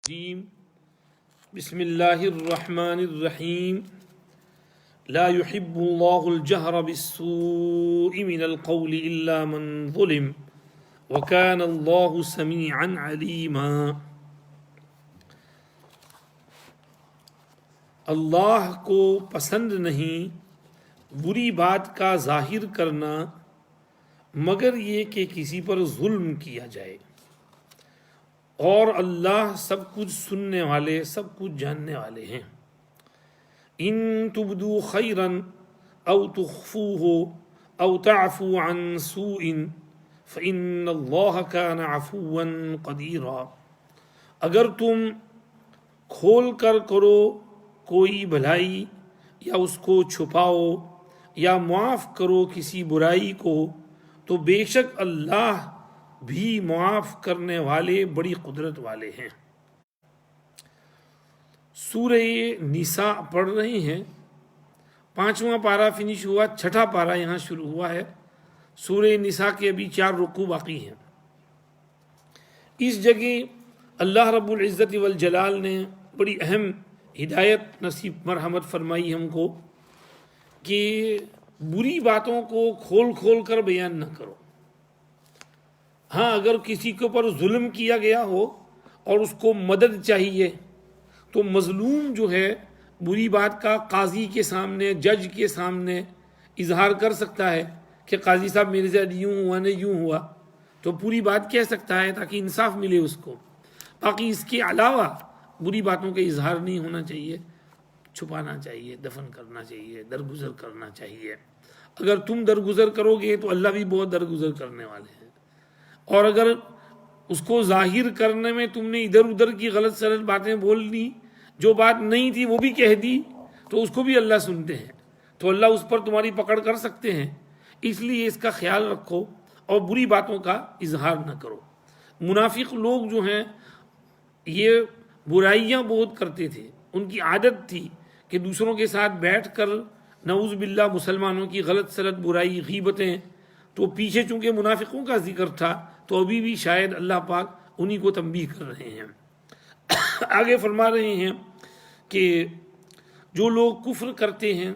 الرجيم بسم الله الرحمن الرحيم لا يحب الله الجهر بالسوء من القول إلا من ظلم وكان الله سميعا عليما۔ اللہ کو پسند نہیں بری بات کا ظاہر کرنا مگر یہ کہ کسی پر ظلم کیا جائے، اور اللہ سب کچھ سننے والے سب کچھ جاننے والے ہیں۔ ان تبدو خیرا او تخفوه او تعفو عن سوء فإن اللہ کان عفوا قدیرا۔ اگر تم کھول کر کرو کوئی بھلائی یا اس کو چھپاؤ یا معاف کرو کسی برائی کو تو بے شک اللہ بھی معاف کرنے والے بڑی قدرت والے ہیں۔ سورہ نساء پڑھ رہے ہیں، 5واں پارہ فنش ہوا، 6واں پارہ یہاں شروع ہوا ہے۔ سورہ نساء کے ابھی 4 رکوع باقی ہیں۔ اس جگہ اللہ رب العزت والجلال نے بڑی اہم ہدایت نصیب مرحمت فرمائی ہم کو کہ بری باتوں کو کھول کھول کر بیان نہ کرو۔ ہاں، اگر کسی کے اوپر ظلم کیا گیا ہو اور اس کو مدد چاہیے تو مظلوم جو ہے بری بات کا قاضی کے سامنے، جج کے سامنے اظہار کر سکتا ہے کہ قاضی صاحب میرے ساتھ یوں ہوا نہ یوں ہوا، تو پوری بات کہہ سکتا ہے تاکہ انصاف ملے اس کو۔ باقی اس کے علاوہ بری باتوں کا اظہار نہیں ہونا چاہیے، چھپانا چاہیے، دفن کرنا چاہیے، درگزر کرنا چاہیے۔ اگر تم درگزر کرو گے تو اللہ بھی بہت درگزر کرنے والے ہیں، اور اگر اس کو ظاہر کرنے میں تم نے ادھر ادھر کی غلط سلط باتیں بول لی، جو بات نہیں تھی وہ بھی کہہ دی، تو اس کو بھی اللہ سنتے ہیں، تو اللہ اس پر تمہاری پکڑ کر سکتے ہیں۔ اس لیے اس کا خیال رکھو اور بری باتوں کا اظہار نہ کرو۔ منافق لوگ جو ہیں یہ برائیاں بہت کرتے تھے، ان کی عادت تھی کہ دوسروں کے ساتھ بیٹھ کر نعوذ باللہ مسلمانوں کی غلط سلط برائی غیبتیں، تو پیچھے چونکہ منافقوں کا ذکر تھا تو ابھی بھی شاید اللہ پاک انہی کو تنبیہ کر رہے ہیں۔ آگے فرما رہے ہیں کہ جو لوگ کفر کرتے ہیں،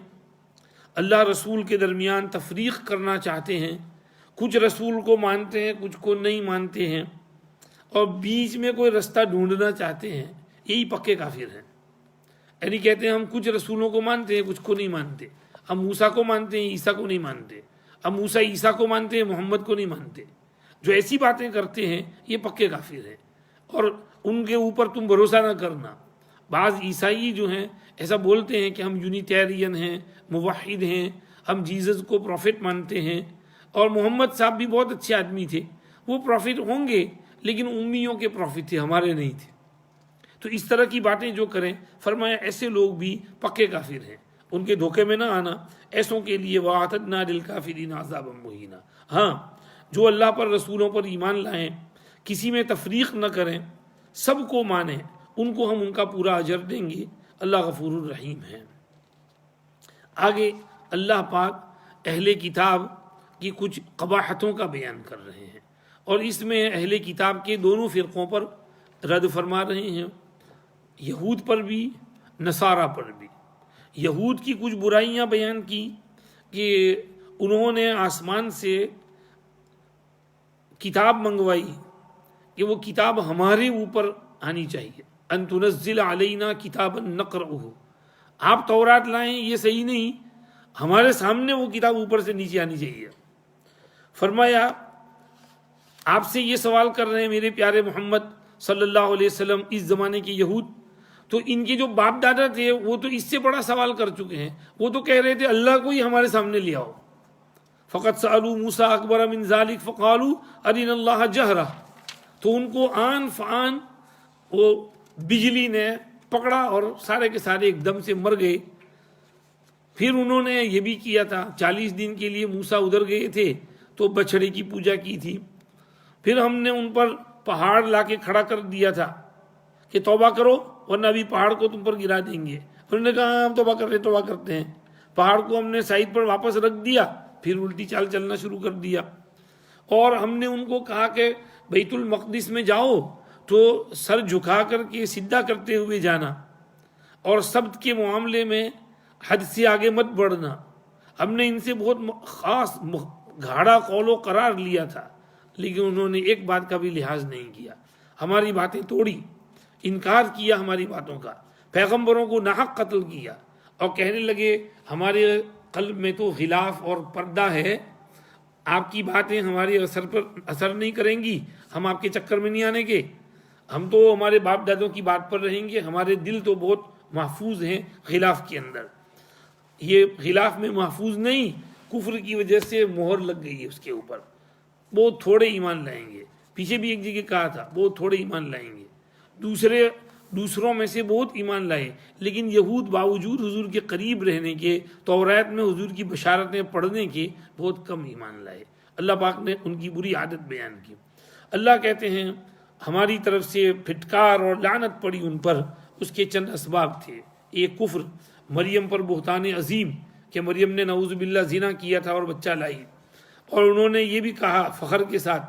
اللہ رسول کے درمیان تفریق کرنا چاہتے ہیں، کچھ رسول کو مانتے ہیں کچھ کو نہیں مانتے ہیں، اور بیچ میں کوئی رستہ ڈھونڈنا چاہتے ہیں، یہی پکے کافر ہیں۔ یعنی کہتے ہیں ہم کچھ رسولوں کو مانتے ہیں کچھ کو نہیں مانتے، ہم موسیٰ کو مانتے ہیں عیسیٰ کو نہیں مانتے، ہم موسیٰ عیسیٰ کو مانتے ہیں محمد کو نہیں مانتے۔ جو ایسی باتیں کرتے ہیں یہ پکے کافر ہیں، اور ان کے اوپر تم بھروسہ نہ کرنا۔ بعض عیسائی جو ہیں ایسا بولتے ہیں کہ ہم یونیٹیرین ہیں، موحد ہیں، ہم جیزس کو پروفٹ مانتے ہیں، اور محمد صاحب بھی بہت اچھے آدمی تھے، وہ پروفٹ ہوں گے لیکن امیوں کے پروفٹ تھے، ہمارے نہیں تھے۔ تو اس طرح کی باتیں جو کریں، فرمایا ایسے لوگ بھی پکے کافر ہیں، ان کے دھوکے میں نہ آنا۔ ایسوں کے لیے وَأَعْتَدْنَا لِلْكَافِرِينَ عَذَابًا مُهِينًا۔ ہاں، جو اللہ پر رسولوں پر ایمان لائیں، کسی میں تفریق نہ کریں، سب کو مانیں، ان کو ہم ان کا پورا اجر دیں گے۔ اللہ غفور الرحیم ہے۔ آگے اللہ پاک اہل کتاب کی کچھ قباحتوں کا بیان کر رہے ہیں، اور اس میں اہل کتاب کے دونوں فرقوں پر رد فرما رہے ہیں، یہود پر بھی نصارہ پر بھی۔ یہود کی کچھ برائیاں بیان کی کہ انہوں نے آسمان سے کتاب منگوائی کہ وہ کتاب ہمارے اوپر آنی چاہیے، ان تنزل علینا کتابا نقرؤہ، آپ تورات لائیں یہ صحیح نہیں، ہمارے سامنے وہ کتاب اوپر سے نیچے آنی چاہیے۔ فرمایا آپ سے یہ سوال کر رہے ہیں میرے پیارے محمد صلی اللہ علیہ وسلم، اس زمانے کے یہود، تو ان کے جو باپ دادا تھے وہ تو اس سے بڑا سوال کر چکے ہیں، وہ تو کہہ رہے تھے اللہ کو ہی ہمارے سامنے لے آؤ۔ فقط سألوا موسیٰ اکبر من ذلک فقالوا ارنا اللہ جہرہ، تو ان کو آن فآن وہ بجلی نے پکڑا اور سارے کے سارے ایک دم سے مر گئے۔ پھر انہوں نے یہ بھی کیا تھا، 40 دن کے لیے موسیٰ ادھر گئے تھے تو بچھڑے کی پوجا کی تھی، پھر ہم نے ان پر پہاڑ لا کے کھڑا کر دیا تھا کہ توبہ کرو ورنہ ابھی پہاڑ کو تم پر گرا دیں گے۔ انہوں نے کہا ہم توبہ کرتے ہیں۔ پہاڑ کو ہم نے سائڈ پر واپس رکھ دیا، پھر الٹی چال چلنا شروع کر دیا، اور ہم نے ان کو کہا کہ بیت المقدس میں جاؤ تو سر جھکا کر کے سیدھا کرتے ہوئے جانا، اور سبت کے معاملے میں حد سے آگے مت بڑھنا۔ ہم نے ان سے بہت خاص گھاڑا قول و قرار لیا تھا، لیکن انہوں نے ایک بات کا بھی لحاظ نہیں کیا، ہماری باتیں توڑی، انکار کیا ہماری باتوں کا، پیغمبروں کو ناحق قتل کیا، اور کہنے لگے ہمارے قلب میں تو غلاف اور پردہ ہے، آپ کی باتیں ہمارے اثر نہیں کریں گی، ہم آپ کے چکر میں نہیں آنے کے، ہم تو ہمارے باپ دادوں کی بات پر رہیں گے، ہمارے دل تو بہت محفوظ ہیں غلاف کے اندر۔ یہ غلاف میں محفوظ نہیں، کفر کی وجہ سے مہر لگ گئی ہے اس کے اوپر، بہت تھوڑے ایمان لائیں گے۔ پیچھے بھی ایک جگہ کہا تھا بہت تھوڑے ایمان لائیں گے، دوسروں میں سے بہت ایمان لائے، لیکن یہود باوجود حضور کے قریب رہنے کے، تورات میں حضور کی بشارتیں پڑھنے کے، بہت کم ایمان لائے۔ اللہ پاک نے ان کی بری عادت بیان کی۔ اللہ کہتے ہیں ہماری طرف سے پھٹکار اور لعنت پڑی ان پر، اس کے چند اسباب تھے۔ ایک کفر، مریم پر بہتان عظیم کہ مریم نے نعوذ باللہ زنا کیا تھا اور بچہ لائی، اور انہوں نے یہ بھی کہا فخر کے ساتھ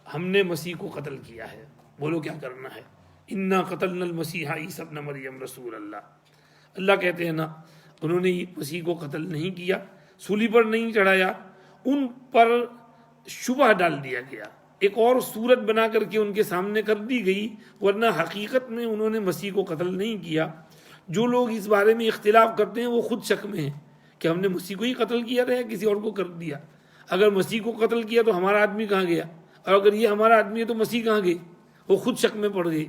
ہم نے مسیح کو قتل کیا ہے۔ بولو کیا کرنا ہے؟ انا قتلنا المسیح عیسی ابن مریم رسول اللہ۔ اللہ کہتے ہیں نا، انہوں نے مسیح کو قتل نہیں کیا، سولی پر نہیں چڑھایا، ان پر شبہ ڈال دیا گیا، ایک اور صورت بنا کر کے ان کے سامنے کر دی گئی، ورنہ حقیقت میں انہوں نے مسیح کو قتل نہیں کیا۔ جو لوگ اس بارے میں اختلاف کرتے ہیں وہ خود شک میں ہیں کہ ہم نے مسیح کو ہی قتل کیا تھا یا کسی اور کو کر دیا۔ اگر مسیح کو قتل کیا تو ہمارا آدمی کہاں گیا، اور اگر یہ ہمارا آدمی ہے تو مسیح کہاں گئے؟ وہ خود شک میں پڑ گئے۔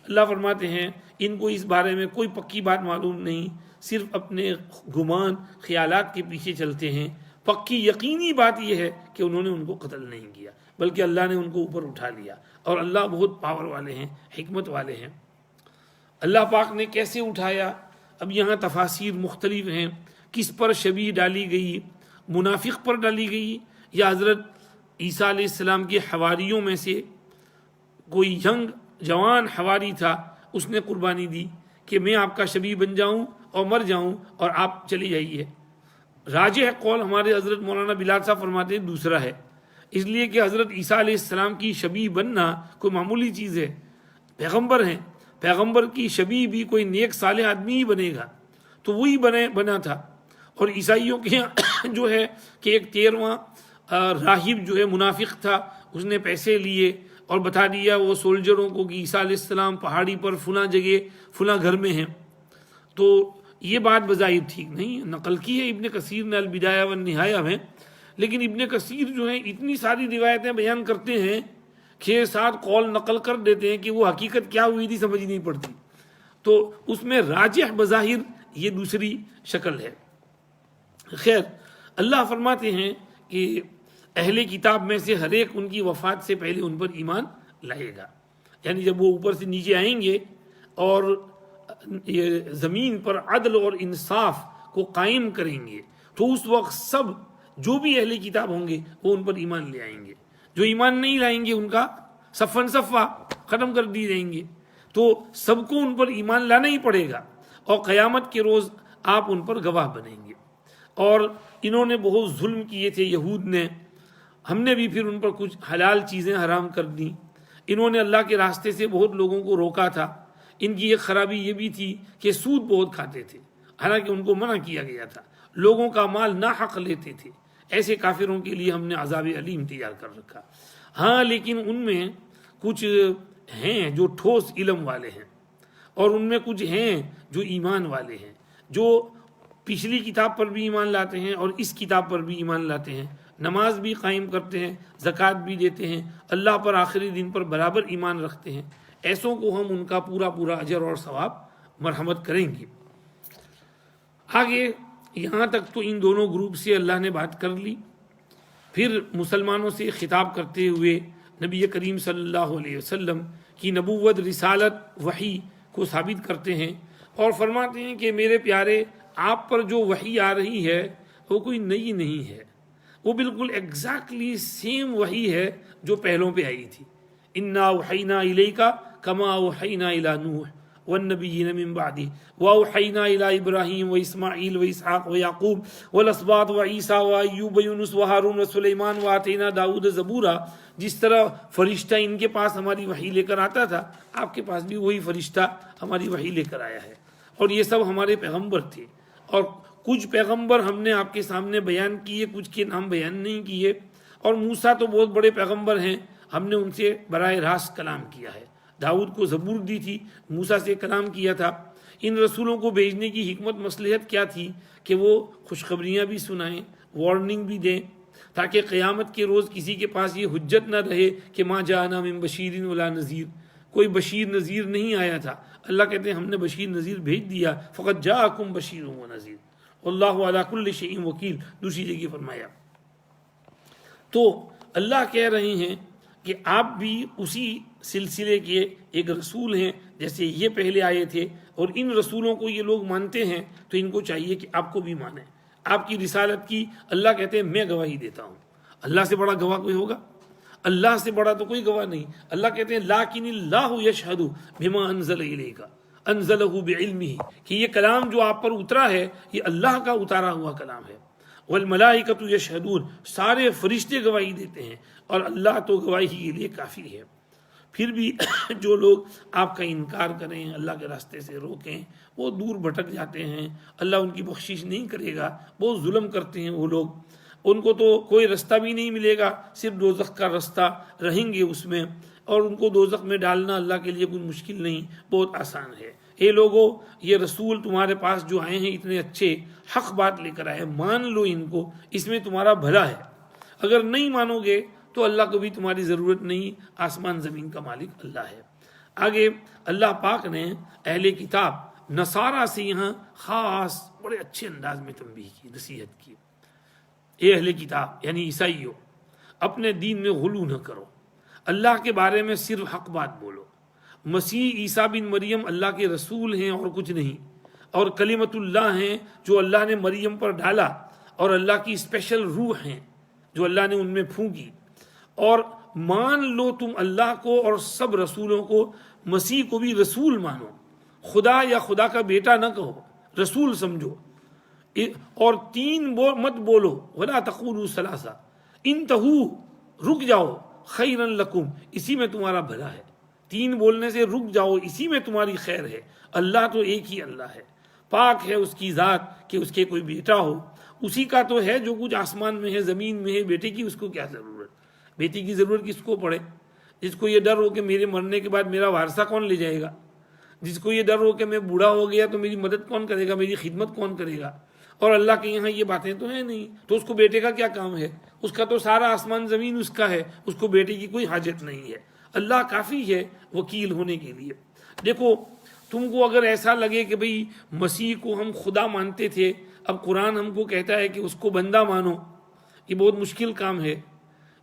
اللہ فرماتے ہیں ان کو اس بارے میں کوئی پکی بات معلوم نہیں، صرف اپنے گمان خیالات کے پیچھے چلتے ہیں۔ پکی یقینی بات یہ ہے کہ انہوں نے ان کو قتل نہیں کیا، بلکہ اللہ نے ان کو اوپر اٹھا لیا، اور اللہ بہت پاور والے ہیں، حکمت والے ہیں۔ اللہ پاک نے کیسے اٹھایا؟ اب یہاں تفاسیر مختلف ہیں، کس پر شبیہ ڈالی گئی، منافق پر ڈالی گئی یا حضرت عیسیٰ علیہ السلام کے حواریوں میں سے کوئی ینگ جوان حواری تھا، اس نے قربانی دی کہ میں آپ کا شبیہ بن جاؤں اور مر جاؤں اور آپ چلی جائیے۔ راجح قول ہمارے حضرت مولانا بلال صاحب فرماتے ہیں دوسرا ہے، اس لیے کہ حضرت عیسیٰ علیہ السلام کی شبیہ بننا کوئی معمولی چیز ہے، پیغمبر ہیں، پیغمبر کی شبیہ بھی کوئی نیک صالح آدمی ہی بنے گا، تو وہی بنا تھا۔ اور عیسائیوں کے یہاں جو ہے کہ ایک 13واں راہب جو ہے منافق تھا، اس نے پیسے لیے اور بتا دیا وہ سولجروں کو کہ عیسیٰ علیہ السلام پہاڑی پر فلاں جگہ فلاں گھر میں ہیں۔ تو یہ بات بظاہر ٹھیک نہیں، نقل کی ہے ابن کثیر نے البدایہ والنہایہ میں، لیکن ابن کثیر جو ہیں اتنی ساری روایتیں بیان کرتے ہیں، 6-7 قول نقل کر دیتے ہیں کہ وہ حقیقت کیا ہوئی تھی سمجھ نہیں پڑتی، تو اس میں راجح بظاہر یہ دوسری شکل ہے۔ خیر، اللہ فرماتے ہیں کہ اہل کتاب میں سے ہر ایک ان کی وفات سے پہلے ان پر ایمان لائے گا، یعنی جب وہ اوپر سے نیچے آئیں گے اور یہ زمین پر عدل اور انصاف کو قائم کریں گے، تو اس وقت سب جو بھی اہل کتاب ہوں گے وہ ان پر ایمان لے آئیں گے، جو ایمان نہیں لائیں گے ان کا صفاً صفا ختم کر دی جائیں گے، تو سب کو ان پر ایمان لانا ہی پڑے گا، اور قیامت کے روز آپ ان پر گواہ بنیں گے۔ اور انہوں نے بہت ظلم کیے تھے یہود نے، ہم نے بھی پھر ان پر کچھ حلال چیزیں حرام کر دیں۔ انہوں نے اللہ کے راستے سے بہت لوگوں کو روکا تھا۔ ان کی ایک خرابی یہ بھی تھی کہ سود بہت کھاتے تھے، حالانکہ ان کو منع کیا گیا تھا، لوگوں کا مال ناحق لیتے تھے۔ ایسے کافروں کے لیے ہم نے عذاب علیم تیار کر رکھا۔ ہاں، لیکن ان میں کچھ ہیں جو ٹھوس علم والے ہیں، اور ان میں کچھ ہیں جو ایمان والے ہیں، جو پچھلی کتاب پر بھی ایمان لاتے ہیں اور اس کتاب پر بھی ایمان لاتے ہیں، نماز بھی قائم کرتے ہیں، زکوٰۃ بھی دیتے ہیں، اللہ پر آخری دن پر برابر ایمان رکھتے ہیں۔ ایسوں کو ہم ان کا پورا اجر اور ثواب مرحمت کریں گے۔ آگے یہاں تک تو ان دونوں گروپ سے اللہ نے بات کر لی، پھر مسلمانوں سے خطاب کرتے ہوئے نبی کریم صلی اللہ علیہ وسلم کی نبوت، رسالت، وحی کو ثابت کرتے ہیں اور فرماتے ہیں کہ میرے پیارے، آپ پر جو وحی آ رہی ہے وہ کوئی نئی نہیں ہے، وہ بالکل ایگزیکٹلی سیم وحی ہے جو پہلوں پہ آئی تھی۔ انا اوحینا الیک کما اوحینا الی نوح، والنبيين من بعده وأوحينا إلى إبراهيم وإسماعيل وإسحاق ويعقوب والأسباط وعيسى وأيوب ويونس وهارون وسليمان وآتينا داود زبورا. جس طرح فرشتہ ان کے پاس ہماری وحی لے کر آتا تھا، آپ کے پاس بھی وہی فرشتہ ہماری وحی لے کر آیا ہے، اور یہ سب ہمارے پیغمبر تھے. اور کچھ پیغمبر ہم نے آپ کے سامنے بیان کیے، کچھ کے نام بیان نہیں کیے. اور موسیٰ تو بہت بڑے پیغمبر ہیں، ہم نے ان سے براہ راست کلام کیا ہے. داؤد کو زبور دی تھی، موسیٰ سے کلام کیا تھا. ان رسولوں کو بھیجنے کی حکمت مصلحت کیا تھی کہ وہ خوشخبریاں بھی سنائیں، وارننگ بھی دیں، تاکہ قیامت کے روز کسی کے پاس یہ حجت نہ رہے کہ ما جاءنا من بشیر ولا نذیر، کوئی بشیر نذیر نہیں آیا تھا. اللہ کہتے ہیں ہم نے بشیر نذیر بھیج دیا. فقط جاءکم بشیر و نذیر واللہ علی کل شیء وکیل، دوسری جگہ فرمایا. تو اللہ کہہ رہے ہیں کہ آپ بھی اسی سلسلے کے ایک رسول ہیں جیسے یہ پہلے آئے تھے، اور ان رسولوں کو یہ لوگ مانتے ہیں تو ان کو چاہیے کہ آپ کو بھی مانیں. آپ کی رسالت کی اللہ کہتے ہیں میں گواہی دیتا ہوں. اللہ سے بڑا گواہ کوئی ہوگا؟ اللہ سے بڑا تو کوئی گواہ نہیں. اللہ کہتے ہیں لاکن اللہ یشہد بما انزل الیک انزلہ بعلمہ، کہ یہ کلام جو آپ پر اترا ہے یہ اللہ کا اتارا ہوا کلام ہے. والملائکۃ یشہدون، سارے فرشتے گواہی دیتے ہیں، اور اللہ تو گواہی کے لیے کافی ہے. پھر بھی جو لوگ آپ کا انکار کریں، اللہ کے راستے سے روکیں، وہ دور بھٹک جاتے ہیں. اللہ ان کی بخشش نہیں کرے گا، بہت ظلم کرتے ہیں وہ لوگ. ان کو تو کوئی رستہ بھی نہیں ملے گا، صرف دوزخ کا رستہ رہیں گے اس میں، اور ان کو دوزخ میں ڈالنا اللہ کے لیے کوئی مشکل نہیں، بہت آسان ہے. اے لوگو، یہ رسول تمہارے پاس جو آئے ہیں اتنے اچھے حق بات لے کر آئے، مان لو ان کو، اس میں تمہارا بھلا ہے. اگر نہیں مانو گے تو اللہ کو بھی تمہاری ضرورت نہیں، آسمان زمین کا مالک اللہ ہے. آگے اللہ پاک نے اہل کتاب نصارہ سے یہاں خاص بڑے اچھے انداز میں تنبیہ کی، نصیحت کی. اے اہل کتاب یعنی عیسائیوں، اپنے دین میں غلو نہ کرو، اللہ کے بارے میں صرف حق بات بولو. مسیح عیسیٰ بن مریم اللہ کے رسول ہیں اور کچھ نہیں، اور کلمت اللہ ہیں جو اللہ نے مریم پر ڈالا، اور اللہ کی اسپیشل روح ہیں جو اللہ نے ان میں پھونکی. اور مان لو تم اللہ کو اور سب رسولوں کو، مسیح کو بھی رسول مانو، خدا یا خدا کا بیٹا نہ کہو، رسول سمجھو. اور تین مت بولو، ولا تقولوا ثلاثہ، انتہوا، رک جاؤ، خیرا لکم، اسی میں تمہارا بھلا ہے. تین بولنے سے رک جاؤ، اسی میں تمہاری خیر ہے. اللہ تو ایک ہی اللہ ہے، پاک ہے اس کی ذات کہ اس کے کوئی بیٹا ہو. اسی کا تو ہے جو کچھ آسمان میں ہے، زمین میں ہے. بیٹے کی اس کو کیا ضرورت؟ بیٹی کی ضرورت کس کو پڑے؟ جس کو یہ ڈر ہو کہ میرے مرنے کے بعد میرا وارثہ کون لے جائے گا، جس کو یہ ڈر ہو کہ میں بوڑھا ہو گیا تو میری مدد کون کرے گا، میری خدمت کون کرے گا. اور اللہ کے یہاں یہ باتیں تو ہیں نہیں، تو اس کو بیٹے کا کیا کام ہے؟ اس کا تو سارا آسمان زمین اس کا ہے، اس کو بیٹے کی کوئی حاجت نہیں ہے. اللہ کافی ہے وکیل ہونے کے لیے. دیکھو، تم کو اگر ایسا لگے کہ بھئی مسیح کو ہم خدا مانتے تھے، اب قرآن ہم کو کہتا ہے کہ اس کو بندہ مانو، یہ بہت مشکل کام ہے.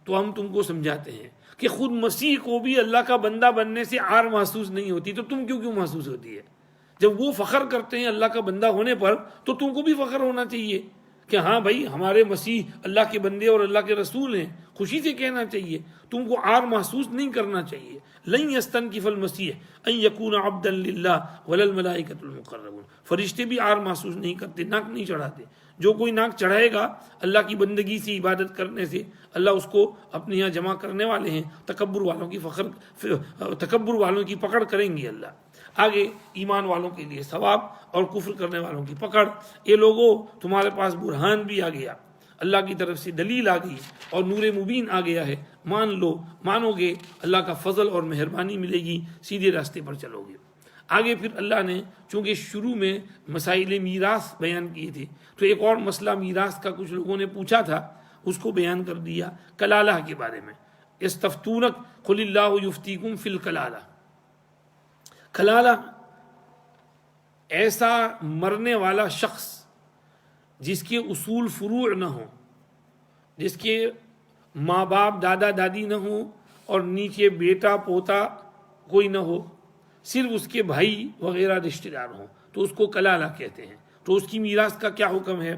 تو ہم تم کو سمجھاتے ہیں کہ خود مسیح کو بھی اللہ کا بندہ بننے سے عار محسوس نہیں ہوتی، تو تم کیوں محسوس ہوتی ہے؟ جب وہ فخر کرتے ہیں اللہ کا بندہ ہونے پر تو تم کو بھی فخر ہونا چاہیے کہ ہاں بھائی ہمارے مسیح اللہ کے بندے اور اللہ کے رسول ہیں. خوشی سے کہنا چاہیے، تم کو عار محسوس نہیں کرنا چاہیے. لن یستنکف المسیح ان یکون عبدا للہ ولا الملائکۃ المقربون. فرشتے بھی عار محسوس نہیں کرتے، ناک نہیں چڑھاتے. جو کوئی ناک چڑھائے گا اللہ کی بندگی سے، عبادت کرنے سے، اللہ اس کو اپنے یہاں جمع کرنے والے ہیں. تکبر والوں کی پکڑ کریں گے اللہ. آگے ایمان والوں کے لیے ثواب اور کفر کرنے والوں کی پکڑ. یہ لوگوں، تمہارے پاس برہان بھی آ گیا، اللہ کی طرف سے دلیل آ گئی اور نور مبین آ گیا ہے. مان لو، مانو گے اللہ کا فضل اور مہربانی ملے گی، سیدھے راستے پر چلو گے. آگے پھر اللہ نے چونکہ شروع میں مسائل میراث بیان کیے تھے، تو ایک اور مسئلہ میراث کا کچھ لوگوں نے پوچھا تھا، اس کو بیان کر دیا کلالہ کے بارے میں. یستفتونک قل اللہ یفتیکم فی الکلالہ. کلالہ ایسا مرنے والا شخص جس کے اصول فروع نہ ہوں، جس کے ماں باپ دادا دادی نہ ہوں اور نیچے بیٹا پوتا کوئی نہ ہو، صرف اس کے بھائی وغیرہ رشتہ دار ہوں، تو اس کو کلالہ کہتے ہیں. تو اس کی میراث کا کیا حکم ہے؟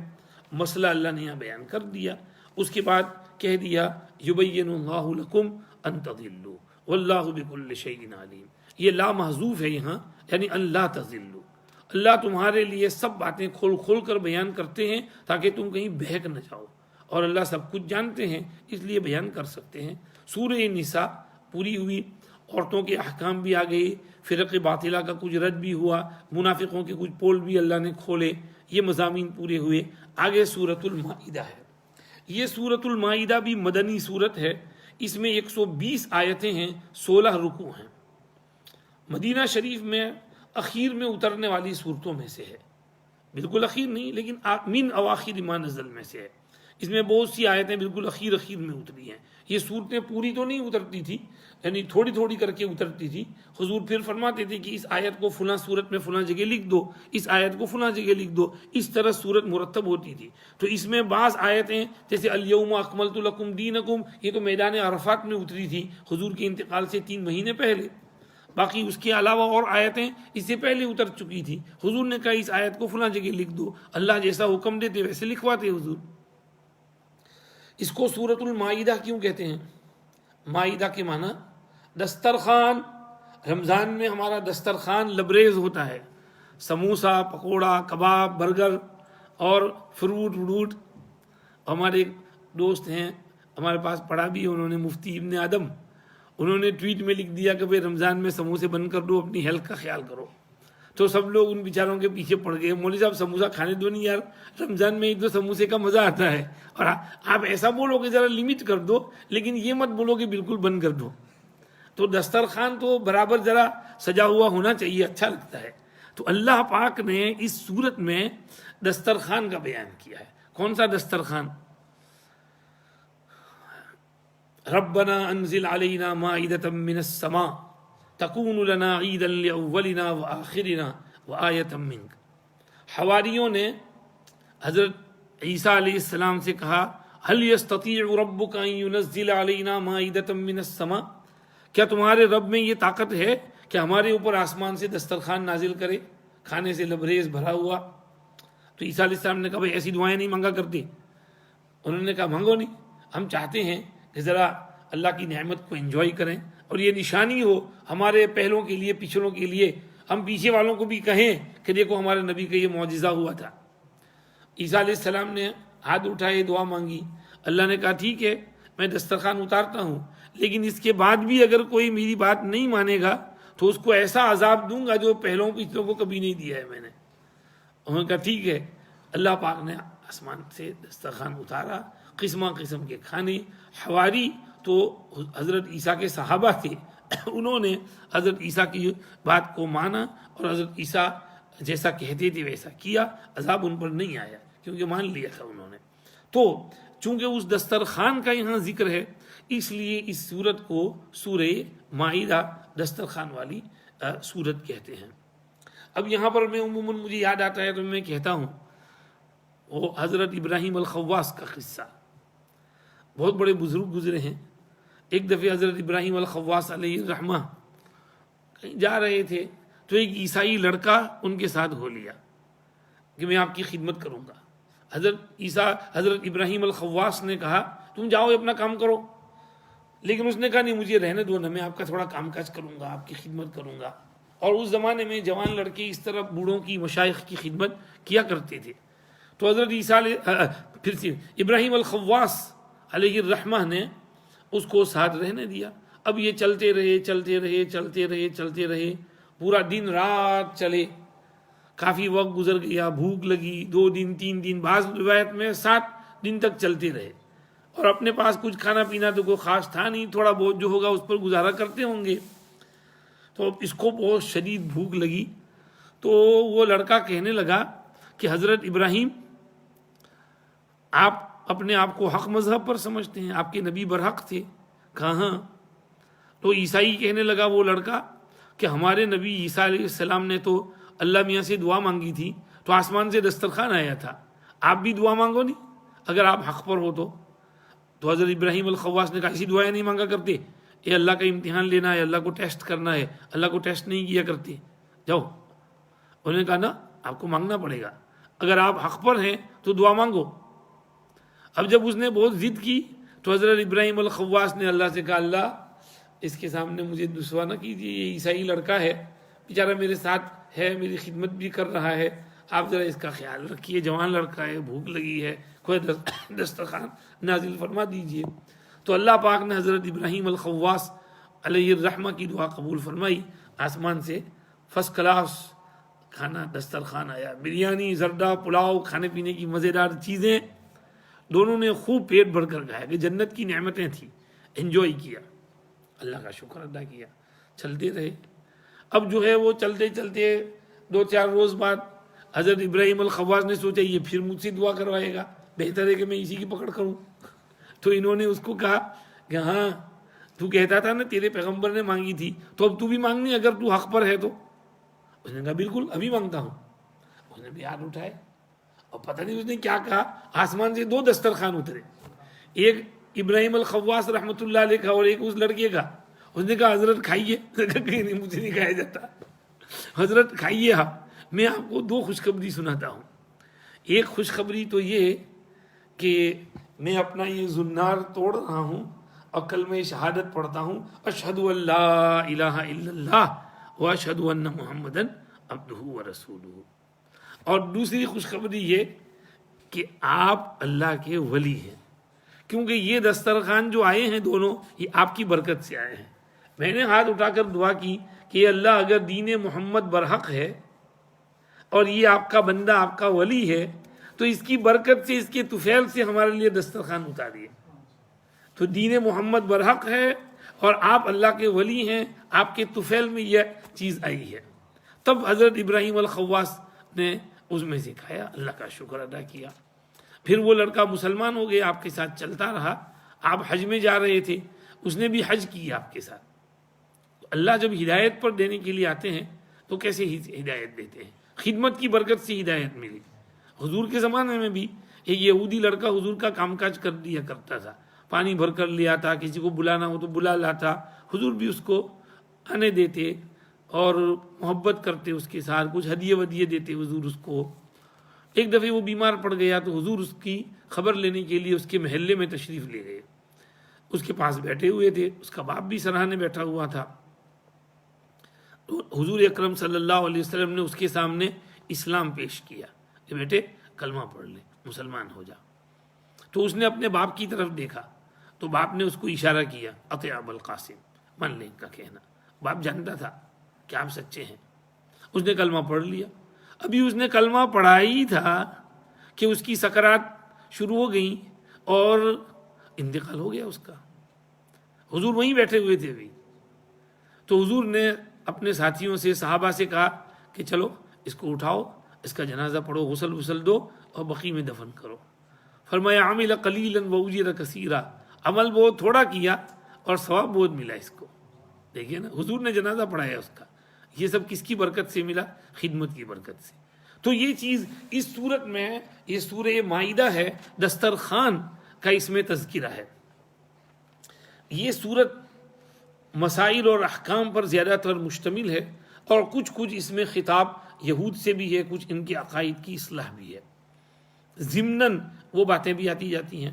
مسئلہ اللہ نے یہاں بیان کر دیا. اس کے بعد کہہ دیا یبین اللہ لکم ان تضلوا واللہ بکل شیء علیم. یہ لا محذوف ہے یہاں، یعنی اللہ تذلوا، اللہ تمہارے لیے سب باتیں کھول کھول کر بیان کرتے ہیں تاکہ تم کہیں بہک نہ جاؤ، اور اللہ سب کچھ جانتے ہیں اس لیے بیان کر سکتے ہیں۔ سورہ نساء پوری ہوئی، عورتوں کے احکام بھی آ گئے، فرق باطلہ کا کچھ رد بھی ہوا، منافقوں کے کچھ پول بھی اللہ نے کھولے، یہ مضامین پورے ہوئے۔ آگے سورۃ المائدہ ہے۔ یہ سورۃ المائدہ بھی مدنی سورت ہے، اس میں 120 آیتیں ہیں، 16 رکوع ہیں، مدینہ شریف میں اخیر میں اترنے والی صورتوں میں سے ہے، بالکل اخیر نہیں لیکن من اواخر ما نزل میں سے ہے۔ اس میں بہت سی آیتیں بالکل اخیر میں اتری ہیں۔ یہ صورتیں پوری تو نہیں اترتی تھی، یعنی تھوڑی تھوڑی کر کے اترتی تھی۔ حضور پھر فرماتے تھے کہ اس آیت کو فلاں صورت میں فلاں جگہ لکھ دو، اس آیت کو فلاں جگہ لکھ دو، اس طرح صورت مرتب ہوتی تھی۔ تو اس میں بعض آیتیں جیسے الیوم اکملت لکم دینکم، یہ تو میدان عرفات میں اتری تھی حضور کے انتقال سے 3 مہینے پہلے۔ باقی اس کے علاوہ اور آیتیں اس سے پہلے اتر چکی تھی۔ حضور نے کہا اس آیت کو فلاں جگہ لکھ دو، اللہ جیسا حکم دیتے ویسے لکھواتے حضور۔ اس کو سورۃ المائدہ کیوں کہتے ہیں؟ مائدہ کے معنی دسترخوان۔ رمضان میں ہمارا دسترخوان لبریز ہوتا ہے، سموسا، پکوڑا، کباب، برگر اور فروٹ وروٹ۔ ہمارے ایک دوست ہیں ہمارے پاس پڑھا بھی ہے، انہوں نے مفتی ابن آدم، انہوں نے ٹویٹ میں لکھ دیا کہ بھئی رمضان میں سموسے بند کر دو، اپنی ہیلتھ کا خیال کرو۔ تو سب لوگ ان بیچاروں کے پیچھے پڑ گئے، مولوی صاحب سموسا کھانے دو نہیں یار، رمضان میں ہی تو سموسے کا مزہ آتا ہے، اور آپ ایسا بولو کہ ذرا لمٹ کر دو، لیکن یہ مت بولو کہ بالکل بند کر دو۔ تو دسترخوان تو برابر ذرا سجا ہوا ہونا چاہیے، اچھا لگتا ہے۔ تو اللہ پاک نے اس صورت میں دسترخوان کا بیان کیا ہے۔ کون سا دسترخوان؟ ربنا انزل علینا مائدۃ من السماء تکون لنا عیدا لاولنا وآخرنا وآیۃ منک۔ حواریوں نے حضرت عیسیٰ علیہ السلام سے کہا هل یستطیع ربک ان ینزل علینا مائدۃ من السماء، کیا تمہارے رب میں یہ طاقت ہے کہ ہمارے اوپر آسمان سے دسترخوان نازل کرے، کھانے سے لبریز بھرا ہوا؟ تو عیسیٰ علیہ السلام نے کہا بھائی ایسی دعائیں نہیں مانگا کرتے۔ انہوں نے کہا مانگو نہیں، ہم چاہتے ہیں کہ ذرا اللہ کی نعمت کو انجوائے کریں، اور یہ نشانی ہو ہمارے پہلوں کے لیے، پچھلوں کے لیے، ہم پیچھے والوں کو بھی کہیں کہ دیکھو ہمارے نبی کا یہ معجزہ ہوا تھا۔ عیسیٰ علیہ السلام نے ہاتھ اٹھائے، دعا مانگی، اللہ نے کہا ٹھیک ہے میں دسترخوان اتارتا ہوں، لیکن اس کے بعد بھی اگر کوئی میری بات نہیں مانے گا تو اس کو ایسا عذاب دوں گا جو پہلوں پچھلوں کو کبھی نہیں دیا ہے میں نے۔ انہوں نے کہا ٹھیک ہے۔ اللہ پاک نے آسمان سے دسترخوان اتارا، قسم قسم کے کھانے۔ حواری تو حضرت عیسیٰ کے صحابہ تھے، انہوں نے حضرت عیسیٰ کی بات کو مانا اور حضرت عیسیٰ جیسا کہتے تھے ویسا کیا، عذاب ان پر نہیں آیا کیونکہ مان لیا تھا انہوں نے۔ تو چونکہ اس دسترخوان کا یہاں ذکر ہے اس لیے اس سورت کو سورہ مائدہ دسترخوان والی سورت کہتے ہیں۔ اب یہاں پر میں عموماً مجھے یاد آتا ہے تو میں کہتا ہوں وہ حضرت ابراہیم الخواص کا قصہ۔ بہت بڑے بزرگ گزرے ہیں۔ ایک دفعہ حضرت ابراہیم الخواص علیہ الرحمہ کہیں جا رہے تھے تو ایک عیسائی لڑکا ان کے ساتھ ہو لیا کہ میں آپ کی خدمت کروں گا۔ حضرت ابراہیم الخواص نے کہا تم جاؤ اپنا کام کرو، لیکن اس نے کہا نہیں مجھے رہنے دو نا، میں آپ کا تھوڑا کام کاج کروں گا، آپ کی خدمت کروں گا۔ اور اس زمانے میں جوان لڑکے اس طرح بوڑھوں کی، مشائخ کی خدمت کیا کرتے تھے۔ تو حضرت ابراہیم الخواص علیہ الرحمہ نے اس کو ساتھ رہنے دیا۔ اب یہ چلتے رہے، پورا دن رات چلے، کافی وقت گزر گیا، بھوک لگی، 2 دن 3 دن، بعض روایت میں 7 دن تک چلتے رہے، اور اپنے پاس کچھ کھانا پینا تو کوئی خاص تھا نہیں، تھوڑا بہت جو ہوگا اس پر گزارا کرتے ہوں گے۔ تو اس کو بہت شدید بھوک لگی، تو وہ لڑکا کہنے لگا کہ حضرت ابراہیم آپ اپنے آپ کو حق مذہب پر سمجھتے ہیں، آپ کے نبی برحق تھے؟ کہا ہاں۔ تو عیسائی کہنے لگا وہ لڑکا کہ ہمارے نبی عیسیٰ علیہ السلام نے تو اللہ میاں سے دعا مانگی تھی تو آسمان سے دسترخوان آیا تھا، آپ بھی دعا مانگو نہیں اگر آپ حق پر ہو تو حضرت ابراہیم الخواص نے کہا ایسی دعائیں نہیں مانگا کرتے، یہ اللہ کا امتحان لینا ہے، اللہ کو ٹیسٹ کرنا ہے، اللہ کو ٹیسٹ نہیں کیا کرتے، جاؤ۔ انہوں نے کہا نا آپ کو مانگنا پڑے گا، اگر آپ حق پر ہیں تو دعا مانگو۔ اب جب اس نے بہت ضد کی تو حضرت ابراہیم الخواص نے اللہ سے کہا اللہ اس کے سامنے مجھے رسوا نہ کیجیے، یہ عیسائی لڑکا ہے بیچارہ، میرے ساتھ ہے، میری خدمت بھی کر رہا ہے، آپ ذرا اس کا خیال رکھیے، جوان لڑکا ہے، بھوک لگی ہے، کوئی دسترخوان نازل فرما دیجیے۔ تو اللہ پاک نے حضرت ابراہیم الخواص علیہ الرحمہ کی دعا قبول فرمائی، آسمان سے فرسٹ کلاس کھانا دسترخوان آیا، بریانی، زردہ، پلاؤ، کھانے پینے کی مزیدار چیزیں، دونوں نے خوب پیٹ بھر کر کھایا کہ جنت کی نعمتیں تھیں، انجوائے کیا، اللہ کا شکر ادا کیا، چلتے رہے۔ اب جو ہے وہ چلتے چلتے 2-4 روز بعد حضرت ابراہیم الخواص نے سوچا یہ پھر مجھ سے دعا کروائے گا، بہتر ہے کہ میں اسی کی پکڑ کروں۔ تو انہوں نے اس کو کہا کہ ہاں تو کہتا تھا نا تیرے پیغمبر نے مانگی تھی، تو اب تو بھی مانگنی اگر تو حق پر ہے تو۔ اس نے کہا بالکل ابھی مانگتا ہوں۔ اس نے بھی ہاتھ اٹھائے اور پتہ نہیں اس نے کیا کہا، آسمان سے 2 دسترخوان اترے، ایک ابراہیم الخواص رحمۃ اللہ علیہ کا اور ایک اس لڑکے کا۔ اس نے کہا حضرت کھائیے، کہیں نہیں مجھے نہیں کھایا جاتا، حضرت کھائیے آپ۔ میں آپ کو 2 خوشخبری سناتا ہوں۔ ایک خوشخبری تو یہ کہ میں اپنا یہ زنار توڑ رہا ہوں اور کلمہ شہادت پڑھتا ہوں، اشہد ان لا الہ الا اللہ و اشہد ان محمدن عبدہ و رسولہ۔ اور دوسری خوشخبری یہ کہ آپ اللہ کے ولی ہیں، کیونکہ یہ دسترخوان جو آئے ہیں دونوں، یہ آپ کی برکت سے آئے ہیں۔ میں نے ہاتھ اٹھا کر دعا کی کہ اللہ اگر دین محمد برحق ہے اور یہ آپ کا بندہ آپ کا ولی ہے تو اس کی برکت سے، اس کے طفیل سے ہمارے لیے دسترخوان اتاریے۔ تو دین محمد برحق ہے اور آپ اللہ کے ولی ہیں، آپ کے طفیل میں یہ چیز آئی ہے۔ تب حضرت ابراہیم الخواص نے اس میں سے کھایا، اللہ کا شکر ادا کیا۔ پھر وہ لڑکا مسلمان ہو گیا، آپ کے ساتھ چلتا رہا، آپ حج میں جا رہے تھے، اس نے بھی حج کی آپ کے ساتھ۔ اللہ جب ہدایت پر دینے کے لیے آتے ہیں تو کیسے ہدایت دیتے ہیں؟ خدمت کی برکت سے ہدایت ملی۔ حضور کے زمانے میں بھی ایک یہودی لڑکا حضور کا کام کاج کر دیا کرتا تھا، پانی بھر کر لے آتا، کسی کو بلانا ہو تو بلا لاتا، حضور بھی اس کو آنے دیتے اور محبت کرتے اس کے ساتھ، کچھ ہدیے ودیے دیتے حضور اس کو۔ ایک دفعہ وہ بیمار پڑ گیا تو حضور اس کی خبر لینے کے لیے اس کے محلے میں تشریف لے گئے، اس کے پاس بیٹھے ہوئے تھے، اس کا باپ بھی سراہنے بیٹھا ہوا تھا۔ تو حضور اکرم صلی اللہ علیہ وسلم نے اس کے سامنے اسلام پیش کیا کہ بیٹے کلمہ پڑھ لے، مسلمان ہو جا۔ تو اس نے اپنے باپ کی طرف دیکھا تو باپ نے اس کو اشارہ کیا، اطیع ابا القاسم، مان لیں کا کہنا۔ باپ جانتا تھا کہ آپ سچے ہیں، اس نے کلمہ پڑھ لیا۔ ابھی اس نے کلمہ پڑھا ہی تھا کہ اس کی سکرات شروع ہو گئیں اور انتقال ہو گیا اس کا۔ حضور وہیں بیٹھے ہوئے تھے ابھی، تو حضور نے اپنے ساتھیوں سے، صحابہ سے کہا کہ چلو اس کو اٹھاؤ، اس کا جنازہ پڑھو، غسل دو اور بقیع میں دفن کرو۔ فرمایا عمل قلیلا واجر کثیرا، عمل بہت تھوڑا کیا اور ثواب بہت ملا اس کو۔ دیکھیے نا، حضور نے جنازہ پڑھایا اس کا، یہ سب کس کی برکت سے ملا؟ خدمت کی برکت سے۔ تو یہ چیز اس صورت میں، یہ سورہ مائدہ ہے، دسترخوان کا اس میں تذکرہ ہے۔ یہ صورت مسائل اور احکام پر زیادہ تر مشتمل ہے اور کچھ اس میں خطاب یہود سے بھی ہے، کچھ ان کے عقائد کی اصلاح بھی ہے، ضمناً وہ باتیں بھی آتی جاتی ہیں۔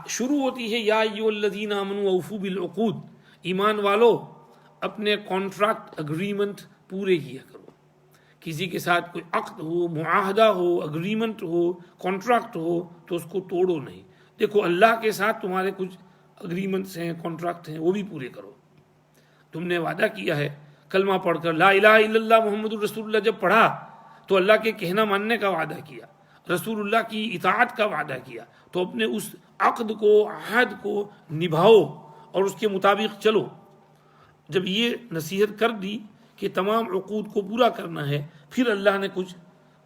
شروع ہوتی ہے یا ایھا الذین آمنوا اوفوا بالعقود، ایمان والو اپنے کانٹریکٹ اگریمنٹ پورے کیا کرو۔ کسی کے ساتھ کوئی عقد ہو، معاہدہ ہو، اگریمنٹ ہو، کانٹریکٹ ہو تو اس کو توڑو نہیں۔ دیکھو اللہ کے ساتھ تمہارے کچھ اگریمنٹس ہیں، کانٹریکٹ ہیں، وہ بھی پورے کرو۔ تم نے وعدہ کیا ہے کلمہ پڑھ کر، لا الہ الا اللہ محمد الرسول اللہ جب پڑھا تو اللہ کے کہنا ماننے کا وعدہ کیا، رسول اللہ کی اطاعت کا وعدہ کیا، تو اپنے اس عقد کو، عہد کو نبھاؤ اور اس کے مطابق چلو۔ جب یہ نصیحت کر دی کہ تمام عقود کو پورا کرنا ہے، پھر اللہ نے کچھ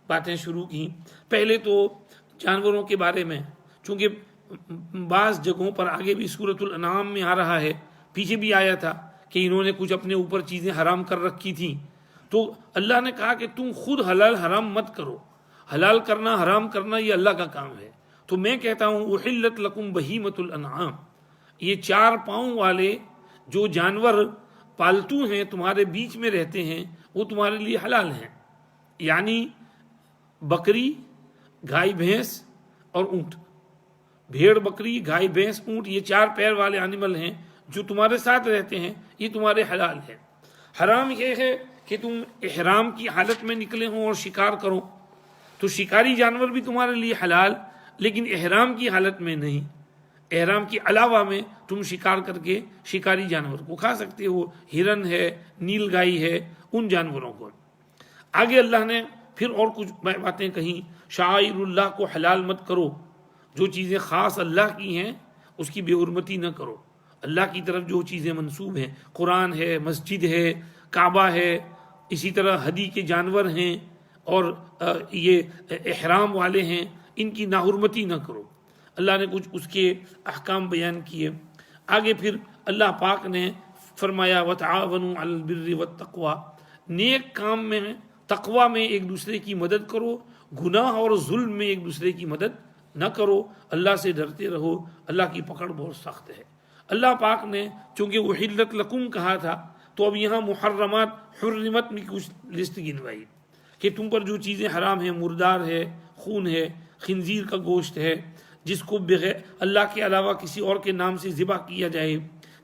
باتیں شروع کی۔ پہلے تو جانوروں کے بارے میں، چونکہ بعض جگہوں پر آگے بھی سورۃ الانعام میں آ رہا ہے، پیچھے بھی آیا تھا کہ انہوں نے کچھ اپنے اوپر چیزیں حرام کر رکھی تھیں، تو اللہ نے کہا کہ تم خود حلال حرام مت کرو، حلال کرنا حرام کرنا یہ اللہ کا کام ہے۔ تو میں کہتا ہوں احلت لکم بہیمۃ الانعام، یہ 4 پاؤں والے جو جانور پالتو ہیں، تمہارے بیچ میں رہتے ہیں، وہ تمہارے لیے حلال ہیں، یعنی بکری، گائے بھینس اور اونٹ۔ بھیڑ، بکری، گائے، بھینس، اونٹ، یہ 4 پیر والے اینیمل ہیں جو تمہارے ساتھ رہتے ہیں یہ تمہارے حلال ہے۔ حرام یہ ہے کہ تم احرام کی حالت میں نکلے ہوں اور شکار کرو، تو شکاری جانور بھی تمہارے لیے حلال، لیکن احرام کی حالت میں نہیں۔ احرام کے علاوہ میں تم شکار کر کے شکاری جانور کو کھا سکتے ہو، ہرن ہے، نیل گائی ہے، ان جانوروں کو۔ آگے اللہ نے پھر اور کچھ باتیں کہیں، شعائر اللہ کو حلال مت کرو، جو چیزیں خاص اللہ کی ہیں اس کی بے حرمتی نہ کرو۔ اللہ کی طرف جو چیزیں منسوب ہیں، قرآن ہے، مسجد ہے، کعبہ ہے، اسی طرح ہدی کے جانور ہیں اور یہ احرام والے ہیں، ان کی ناحرمتی نہ کرو۔ اللہ نے کچھ اس کے احکام بیان کیے۔ آگے پھر اللہ پاک نے فرمایا وَتَعَاوَنُوا عَلَى الْبِرِّ وَالتَّقْوَى، نیک کام میں، تقوی میں ایک دوسرے کی مدد کرو، گناہ اور ظلم میں ایک دوسرے کی مدد نہ کرو، اللہ سے ڈرتے رہو، اللہ کی پکڑ بہت سخت ہے۔ اللہ پاک نے چونکہ احلت لکم کہا تھا تو اب یہاں محرمات حرمت میں کچھ لسٹ گنوائی کہ تم پر جو چیزیں حرام ہیں، مردار ہے، خون ہے، خنزیر کا گوشت ہے، جس کو بغیر اللہ کے علاوہ کسی اور کے نام سے ذبح کیا جائے،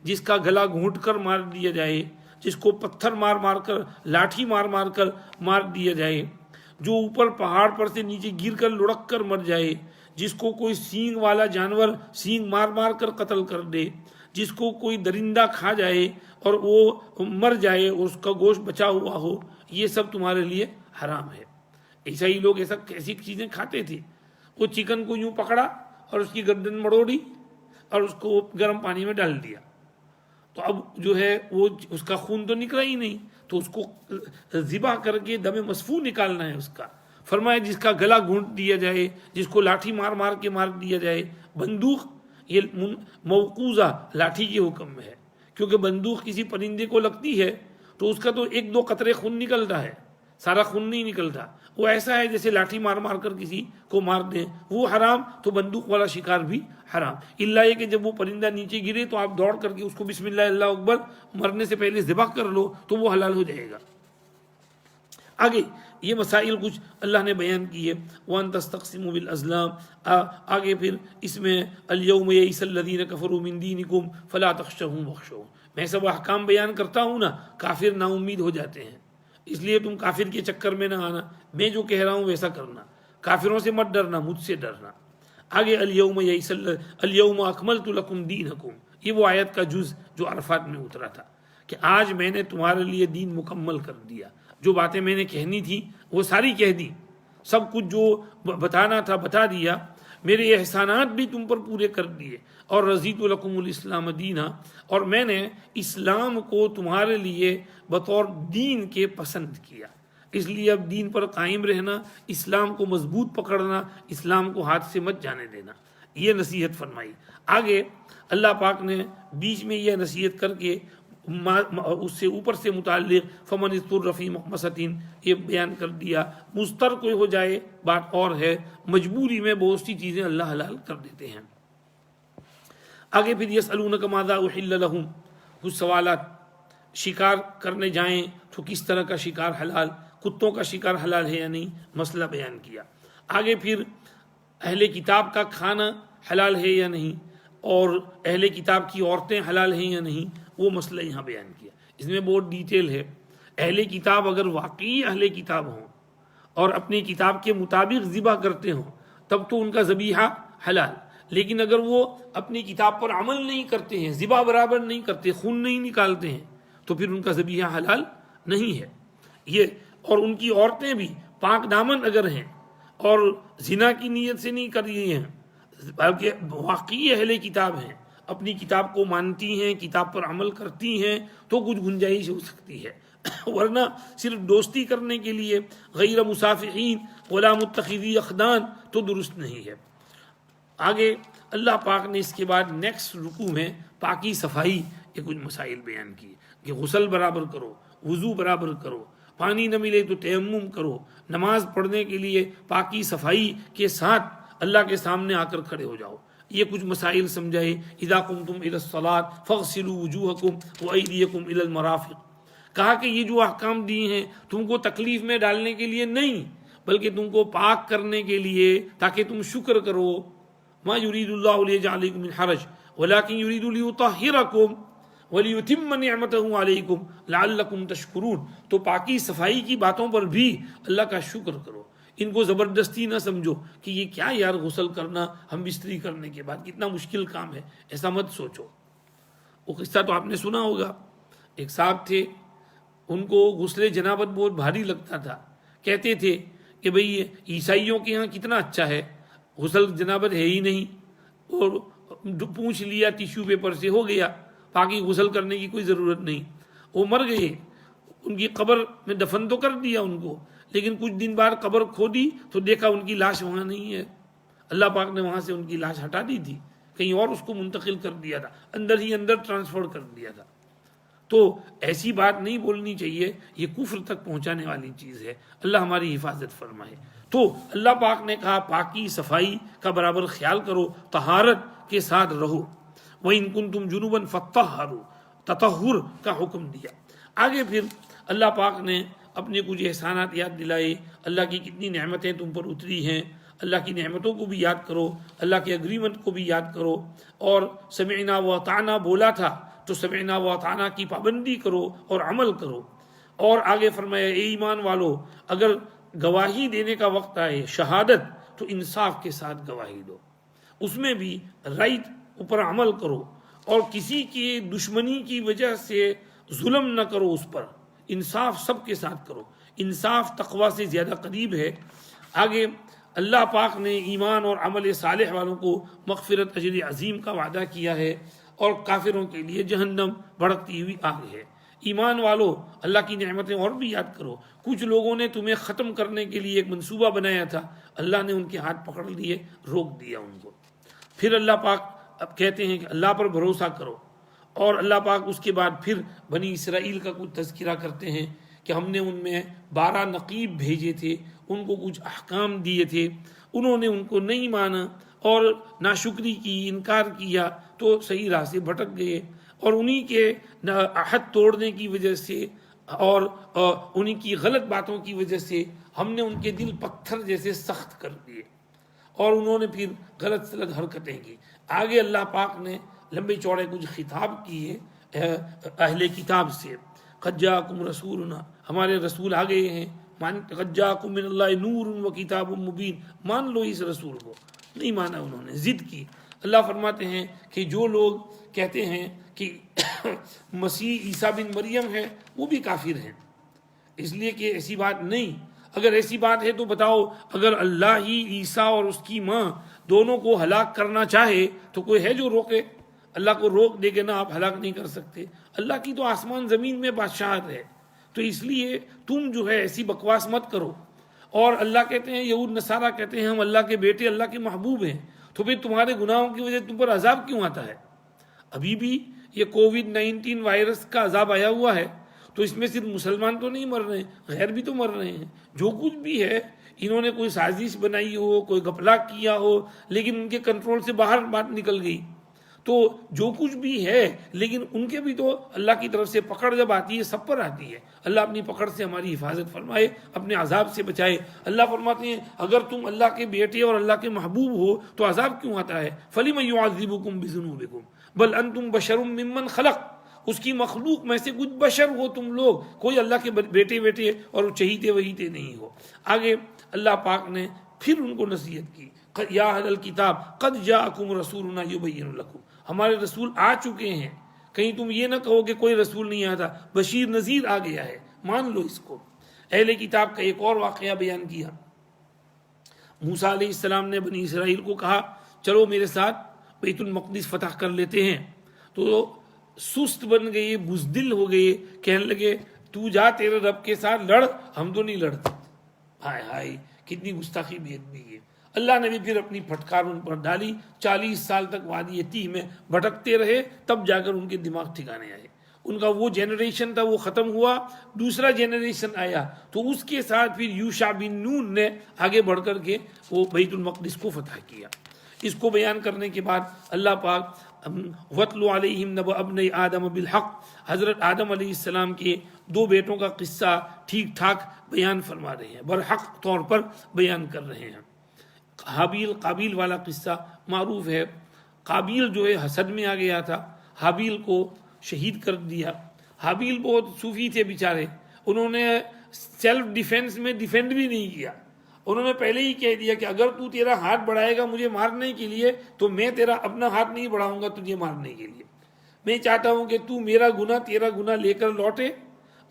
جس کا گلا گھونٹ کر مار دیا جائے، جس کو پتھر مار مار کر، لاٹھی مار مار کر مار دیا جائے، جو اوپر پہاڑ پر سے نیچے گر کر لڑک کر مر جائے، جس کو کوئی سینگ والا جانور سینگ مار مار کر قتل کر دے، جس کو کوئی درندہ کھا جائے اور وہ مر جائے اور اس کا گوشت بچا ہوا ہو، یہ سب تمہارے لیے حرام ہے۔ عیسائی لوگ ایسی چیزیں کھاتے تھے، وہ چکن کو یوں پکڑا اور اس کی گردن مڑوڑی اور اس کو گرم پانی میں ڈال دیا، تو اب جو ہے وہ اس کا خون تو نکلا ہی نہیں، تو اس کو ذبح کر کے دم مسفوح نکالنا ہے اس کا۔ فرمایا جس کا گلا گھونٹ دیا جائے، جس کو لاٹھی مار مار کے مار دیا جائے، بندوق یہ موقوذہ لاٹھی کے حکم میں ہے، کیونکہ بندوق کسی پرندے کو لگتی ہے تو اس کا تو ایک دو قطرے خون نکلتا ہے، سارا خون نہیں نکلتا، وہ ایسا ہے جیسے لاٹھی مار مار کر کسی کو مار دیں، وہ حرام، تو بندوق والا شکار بھی حرام، الا یہ کہ جب وہ پرندہ نیچے گرے تو آپ دوڑ کر کے اس کو بسم اللہ اللہ اکبر مرنے سے پہلے ذبح کر لو تو وہ حلال ہو جائے گا۔ آگے یہ مسائل کچھ اللہ نے بیان کیے، وَأَن تَسْتَقْسِمُوا بِالْأَزْلَامِ، آگے پھر اس میں الْيَوْمَ يَئِسَ الَّذِينَ كَفَرُوا مِن دِينِكُمْ فَلَا تَخْشَوْهُمْ وَاخْشَوْنِ، میں سب احکام بیان کرتا ہوں نا، کافر نا امید ہو جاتے ہیں، اس لیے تم کافر کے چکر میں نہ آنا، میں جو کہہ رہا ہوں ویسا کرنا، کافروں سے مت ڈرنا، مجھ سے ڈرنا۔ آگے الْيَوْمَ أَكْمَلْتُ لَكُمْ دِينَكُمْ، یہ وہ آیت کا جز جو عرفات میں اترا تھا کہ آج میں نے تمہارے لیے دین مکمل کر دیا، جو باتیں میں نے کہنی تھی وہ ساری کہہ دی، سب کچھ جو بتانا تھا بتا دیا، میرے احسانات بھی تم پر پورے کر دیے، اور رضیت لکم الاسلام دینا، اور میں نے اسلام کو تمہارے لیے بطور دین کے پسند کیا، اس لیے اب دین پر قائم رہنا، اسلام کو مضبوط پکڑنا، اسلام کو ہاتھ سے مت جانے دینا، یہ نصیحت فرمائی۔ آگے اللہ پاک نے بیچ میں یہ نصیحت کر کے اس سے اوپر سے متعلق فمن اضطر فی مخمصۃ یہ بیان کر دیا، مضطر کوئی ہو جائے بات اور ہے، مجبوری میں بہت سی چیزیں اللہ حلال کر دیتے ہیں۔ آگے پھر یسألونک ماذا احل لہم، کچھ سوالات، شکار کرنے جائیں تو کس طرح کا شکار حلال، کتوں کا شکار حلال ہے یا نہیں، مسئلہ بیان کیا۔ آگے پھر اہل کتاب کا کھانا حلال ہے یا نہیں، اور اہل کتاب کی عورتیں حلال ہیں یا نہیں، وہ مسئلہ یہاں بیان کیا۔ اس میں بہت ڈیٹیل ہے، اہل کتاب اگر واقعی اہل کتاب ہوں اور اپنی کتاب کے مطابق ذبح کرتے ہوں تب تو ان کا ذبیحہ حلال، لیکن اگر وہ اپنی کتاب پر عمل نہیں کرتے ہیں، ذبح برابر نہیں کرتے، خون نہیں نکالتے ہیں، تو پھر ان کا ذبیحہ حلال نہیں ہے۔ یہ اور ان کی عورتیں بھی پاک دامن اگر ہیں اور زنا کی نیت سے نہیں کر رہی ہیں بلکہ واقعی اہل کتاب ہیں، اپنی کتاب کو مانتی ہیں، کتاب پر عمل کرتی ہیں، تو کچھ گنجائش ہو سکتی ہے، ورنہ صرف دوستی کرنے کے لیے غیر مصافحین ولا متخذی اخدان تو درست نہیں ہے۔ آگے اللہ پاک نے اس کے بعد نیکسٹ رکوع میں پاکی صفائی کے کچھ مسائل بیان کیے کہ غسل برابر کرو، وضو برابر کرو، پانی نہ ملے تو تیمم کرو، نماز پڑھنے کے لیے پاکی صفائی کے ساتھ اللہ کے سامنے آ کر کھڑے ہو جاؤ، یہ کچھ مسائل سمجھائے۔ اذا قمتم الى الصلاة فاغسلوا وجوهكم وايديكم الى المرافق، کہا کہ یہ جو احکام دیے ہیں تم کو تکلیف میں ڈالنے کے لیے نہیں بلکہ تم کو پاک کرنے کے لیے، تاکہ تم شکر کرو۔ ما يريد الله ليجعل عليكم من حرج ولكن يريد ليطهركم، وَلِيُتِمَّ نِعْمَتَهُ عَلَيْكُمْ لَعَلَّكُمْ تَشْكُرُونَ. تو پاکی صفائی کی باتوں پر بھی اللہ کا شکر کرو. ان کو زبردستی نہ سمجھو کہ یہ کیا یار غسل کرنا ہم بستری کرنے کے بعد کتنا مشکل کام ہے، ایسا مت سوچو. وہ قصہ تو آپ نے سنا ہوگا. ایک صاحب تھے، ان کو غسل جنابت بہت بھاری لگتا تھا. کہتے تھے کہ بھئی عیسائیوں کے ہاں کتنا اچھا ہے، غسل جنابت ہے ہی نہیں، اور پوچھ لیا ٹیشو پیپر سے ہو گیا، باقی غسل کرنے کی کوئی ضرورت نہیں. وہ مر گئے، ان کی قبر میں دفن تو کر دیا ان کو، لیکن کچھ دن بعد قبر کھودی تو دیکھا ان کی لاش وہاں نہیں ہے. اللہ پاک نے وہاں سے ان کی لاش ہٹا دی تھی، کہیں اور اس کو منتقل کر دیا تھا، اندر ہی اندر ٹرانسفر کر دیا تھا. تو ایسی بات نہیں بولنی چاہیے، یہ کفر تک پہنچانے والی چیز ہے. اللہ ہماری حفاظت فرمائے. تو اللہ پاک نے کہا پاکی صفائی کا برابر خیال کرو، طہارت کے ساتھ رہو. وَإِن كُنتُمْ جُنُبًا فَطَّهَّرُوا، تطہر کا حکم دیا. آگے پھر اللہ پاک نے اپنے کچھ احسانات یاد دلائے، اللہ کی کتنی نعمتیں تم پر اتری ہیں. اللہ کی نعمتوں کو بھی یاد کرو، اللہ کے اگریمنٹ کو بھی یاد کرو. اور سمعنا و اطعنا بولا تھا تو سمعنا و اطعنا کی پابندی کرو اور عمل کرو. اور آگے فرمایا اے ایمان والو، اگر گواہی دینے کا وقت آئے، شہادت، تو انصاف کے ساتھ گواہی دو، اس میں بھی رائٹ اوپر عمل کرو، اور کسی کی دشمنی کی وجہ سے ظلم نہ کرو اس پر، انصاف سب کے ساتھ کرو. انصاف تقوی سے زیادہ قریب ہے. آگے اللہ پاک نے ایمان اور عمل صالح والوں کو مغفرت اجر عظیم کا وعدہ کیا ہے، اور کافروں کے لیے جہنم بھڑکتی ہوئی آگ ہے. ایمان والو، اللہ کی نعمتیں اور بھی یاد کرو. کچھ لوگوں نے تمہیں ختم کرنے کے لیے ایک منصوبہ بنایا تھا، اللہ نے ان کے ہاتھ پکڑ لیے، روک دیا ان کو. پھر اللہ پاک اب کہتے ہیں کہ اللہ پر بھروسہ کرو. اور اللہ پاک اس کے بعد پھر بنی اسرائیل کا کچھ تذکرہ کرتے ہیں کہ ہم نے ان میں 12 نقیب بھیجے تھے، ان کو کچھ احکام دیے تھے، انہوں نے ان کو نہیں مانا اور ناشکری کی، انکار کیا، تو صحیح راہ سے بھٹک گئے. اور انہی کے عہد توڑنے کی وجہ سے اور انہی کی غلط باتوں کی وجہ سے ہم نے ان کے دل پتھر جیسے سخت کر دیے، اور انہوں نے پھر غلط سلط حرکتیں کی. آگے اللہ پاک نے لمبے چوڑے کچھ خطاب کیے اہل کتاب سے. قد جاءکم رسولنا، ہمارے رسول آ گئے ہیں. قد جاءکم من اللہ نور و کتاب مبین، مان لو اس رسول کو. نہیں مانا انہوں نے، ضد کی. اللہ فرماتے ہیں کہ جو لوگ کہتے ہیں کہ مسیح عیسیٰ بن مریم ہے، وہ بھی کافر ہیں، اس لیے کہ ایسی بات نہیں. اگر ایسی بات ہے تو بتاؤ، اگر اللہ ہی عیسیٰ اور اس کی ماں دونوں کو ہلاک کرنا چاہے تو کوئی ہے جو روکے؟ اللہ کو روک دے کہ نہ آپ ہلاک نہیں کر سکتے. اللہ کی تو آسمان زمین میں بادشاہت ہے. تو اس لیے تم جو ہے ایسی بکواس مت کرو. اور اللہ کہتے ہیں، یہود نصارہ کہتے ہیں ہم اللہ کے بیٹے، اللہ کے محبوب ہیں، تو پھر تمہارے گناہوں کی وجہ تم پر عذاب کیوں آتا ہے؟ ابھی بھی یہ کووڈ-19 وائرس کا عذاب آیا ہوا ہے، تو اس میں صرف مسلمان تو نہیں مر رہے ہیں، غیر بھی تو مر رہے ہیں. جو کچھ بھی ہے، انہوں نے کوئی سازش بنائی ہو، کوئی گھپلا کیا ہو، لیکن ان کے کنٹرول سے باہر بات نکل گئی. تو جو کچھ بھی ہے، لیکن ان کے بھی تو اللہ کی طرف سے پکڑ جب آتی ہے سب پر آتی ہے. اللہ اپنی پکڑ سے ہماری حفاظت فرمائے، اپنے عذاب سے بچائے. اللہ فرماتے ہیں اگر تم اللہ کے بیٹے اور اللہ کے محبوب ہو تو عذاب کیوں آتا ہے؟ فَلِمَ يُعَذِّبُكُم بِذُنُوبِكُم بَلْ أَنْتُمْ بَشَرٌ مِّمَّنْ خَلَقَ، اس کی مخلوق میں سے کچھ بشر ہو تم لوگ، کوئی اللہ کے بیٹے اور چہیتے وہیتے نہیں ہو. آگے اللہ پاک نے پھر ان کو نصیحت کی، یا اہل الکتاب قد جاءکم رسولنا یبین لکم، ہمارے رسول آ چکے ہیں. کہیں تم یہ نہ کہو کہ کوئی رسول نہیں آتا، بشیر نذیر آ گیا ہے، مان لو اس کو. اہل کتاب کا ایک اور واقعہ بیان کیا. موسیٰ علیہ السلام نے بنی اسرائیل کو کہا چلو میرے ساتھ بیت المقدس فتح کر لیتے ہیں. تو سست بن گئے، بزدل ہو گئے، کہنے لگے تو جا تیرے رب کے ساتھ لڑ، ہم تو نہیں لڑتے. ہائے ہائے، کتنی گستاخی بے ادبی ہے. اللہ نے بھی پھر اپنی پھٹکار ان پر ڈالی. 40 سال تک وادی تیہ میں بھٹکتے رہے، تب جا کر ان کے دماغ ٹھکانے آئے. ان کا وہ جنریشن تھا وہ ختم ہوا، دوسرا جنریشن آیا، تو اس کے ساتھ پھر یوشع بن نون نے آگے بڑھ کر کے وہ بیت المقدس کو فتح کیا. اس کو بیان کرنے کے بعد اللہ پاک وَاتْلُ عَلَيْهِمْ نَبَأَ ابْنَيْ آدَمَ بِالْحَقِّ، حضرت آدم علیہ السلام کے 2 بیٹوں کا قصہ ٹھیک ٹھاک بیان فرما رہے ہیں، برحق طور پر بیان کر رہے ہیں. حابیل قابیل والا قصہ معروف ہے. قابیل جو ہے حسد میں آ گیا تھا، حابیل کو شہید کر دیا۔ حابیل بہت صوفی تھے بیچارے، انہوں نے سیلف ڈیفینس میں ڈیفینڈ بھی نہیں کیا، انہوں نے پہلے ہی کہہ دیا کہ اگر تو تیرا ہاتھ بڑھائے گا مجھے مارنے کے لیے تو میں تیرا اپنا ہاتھ نہیں بڑھاؤں گا تجھے مارنے کے لیے، میں چاہتا ہوں کہ تو میرا گناہ تیرا گناہ لے کر لوٹے،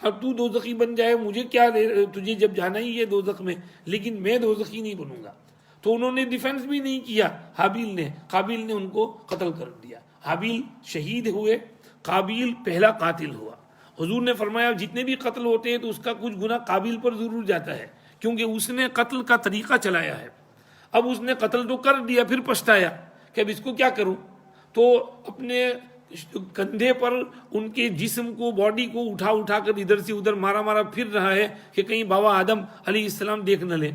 اب تو دوزخی بن جائے، مجھے کیا تجھے جب جانا ہی ہے دوزخ میں، لیکن میں دوزخی نہیں بنوں گا۔ تو انہوں نے ڈیفینس بھی نہیں کیا حابیل نے، قابیل نے ان کو قتل کر دیا۔ حابیل شہید ہوئے، قابیل پہلا قاتل ہوا۔ حضور نے فرمایا جتنے بھی قتل ہوتے ہیں تو اس کا کچھ گناہ قابیل پر ضرور جاتا ہے، کیونکہ اس نے قتل کا طریقہ چلایا ہے۔ اب اس نے قتل تو کر دیا، پھر پچھتایا کہ اب اس کو کیا کروں، تو اپنے کندھے پر ان کے جسم کو، باڈی کو اٹھا اٹھا کر ادھر سے ادھر مارا مارا پھر رہا ہے کہ کہیں بابا آدم علیہ السلام دیکھ نہ لیں۔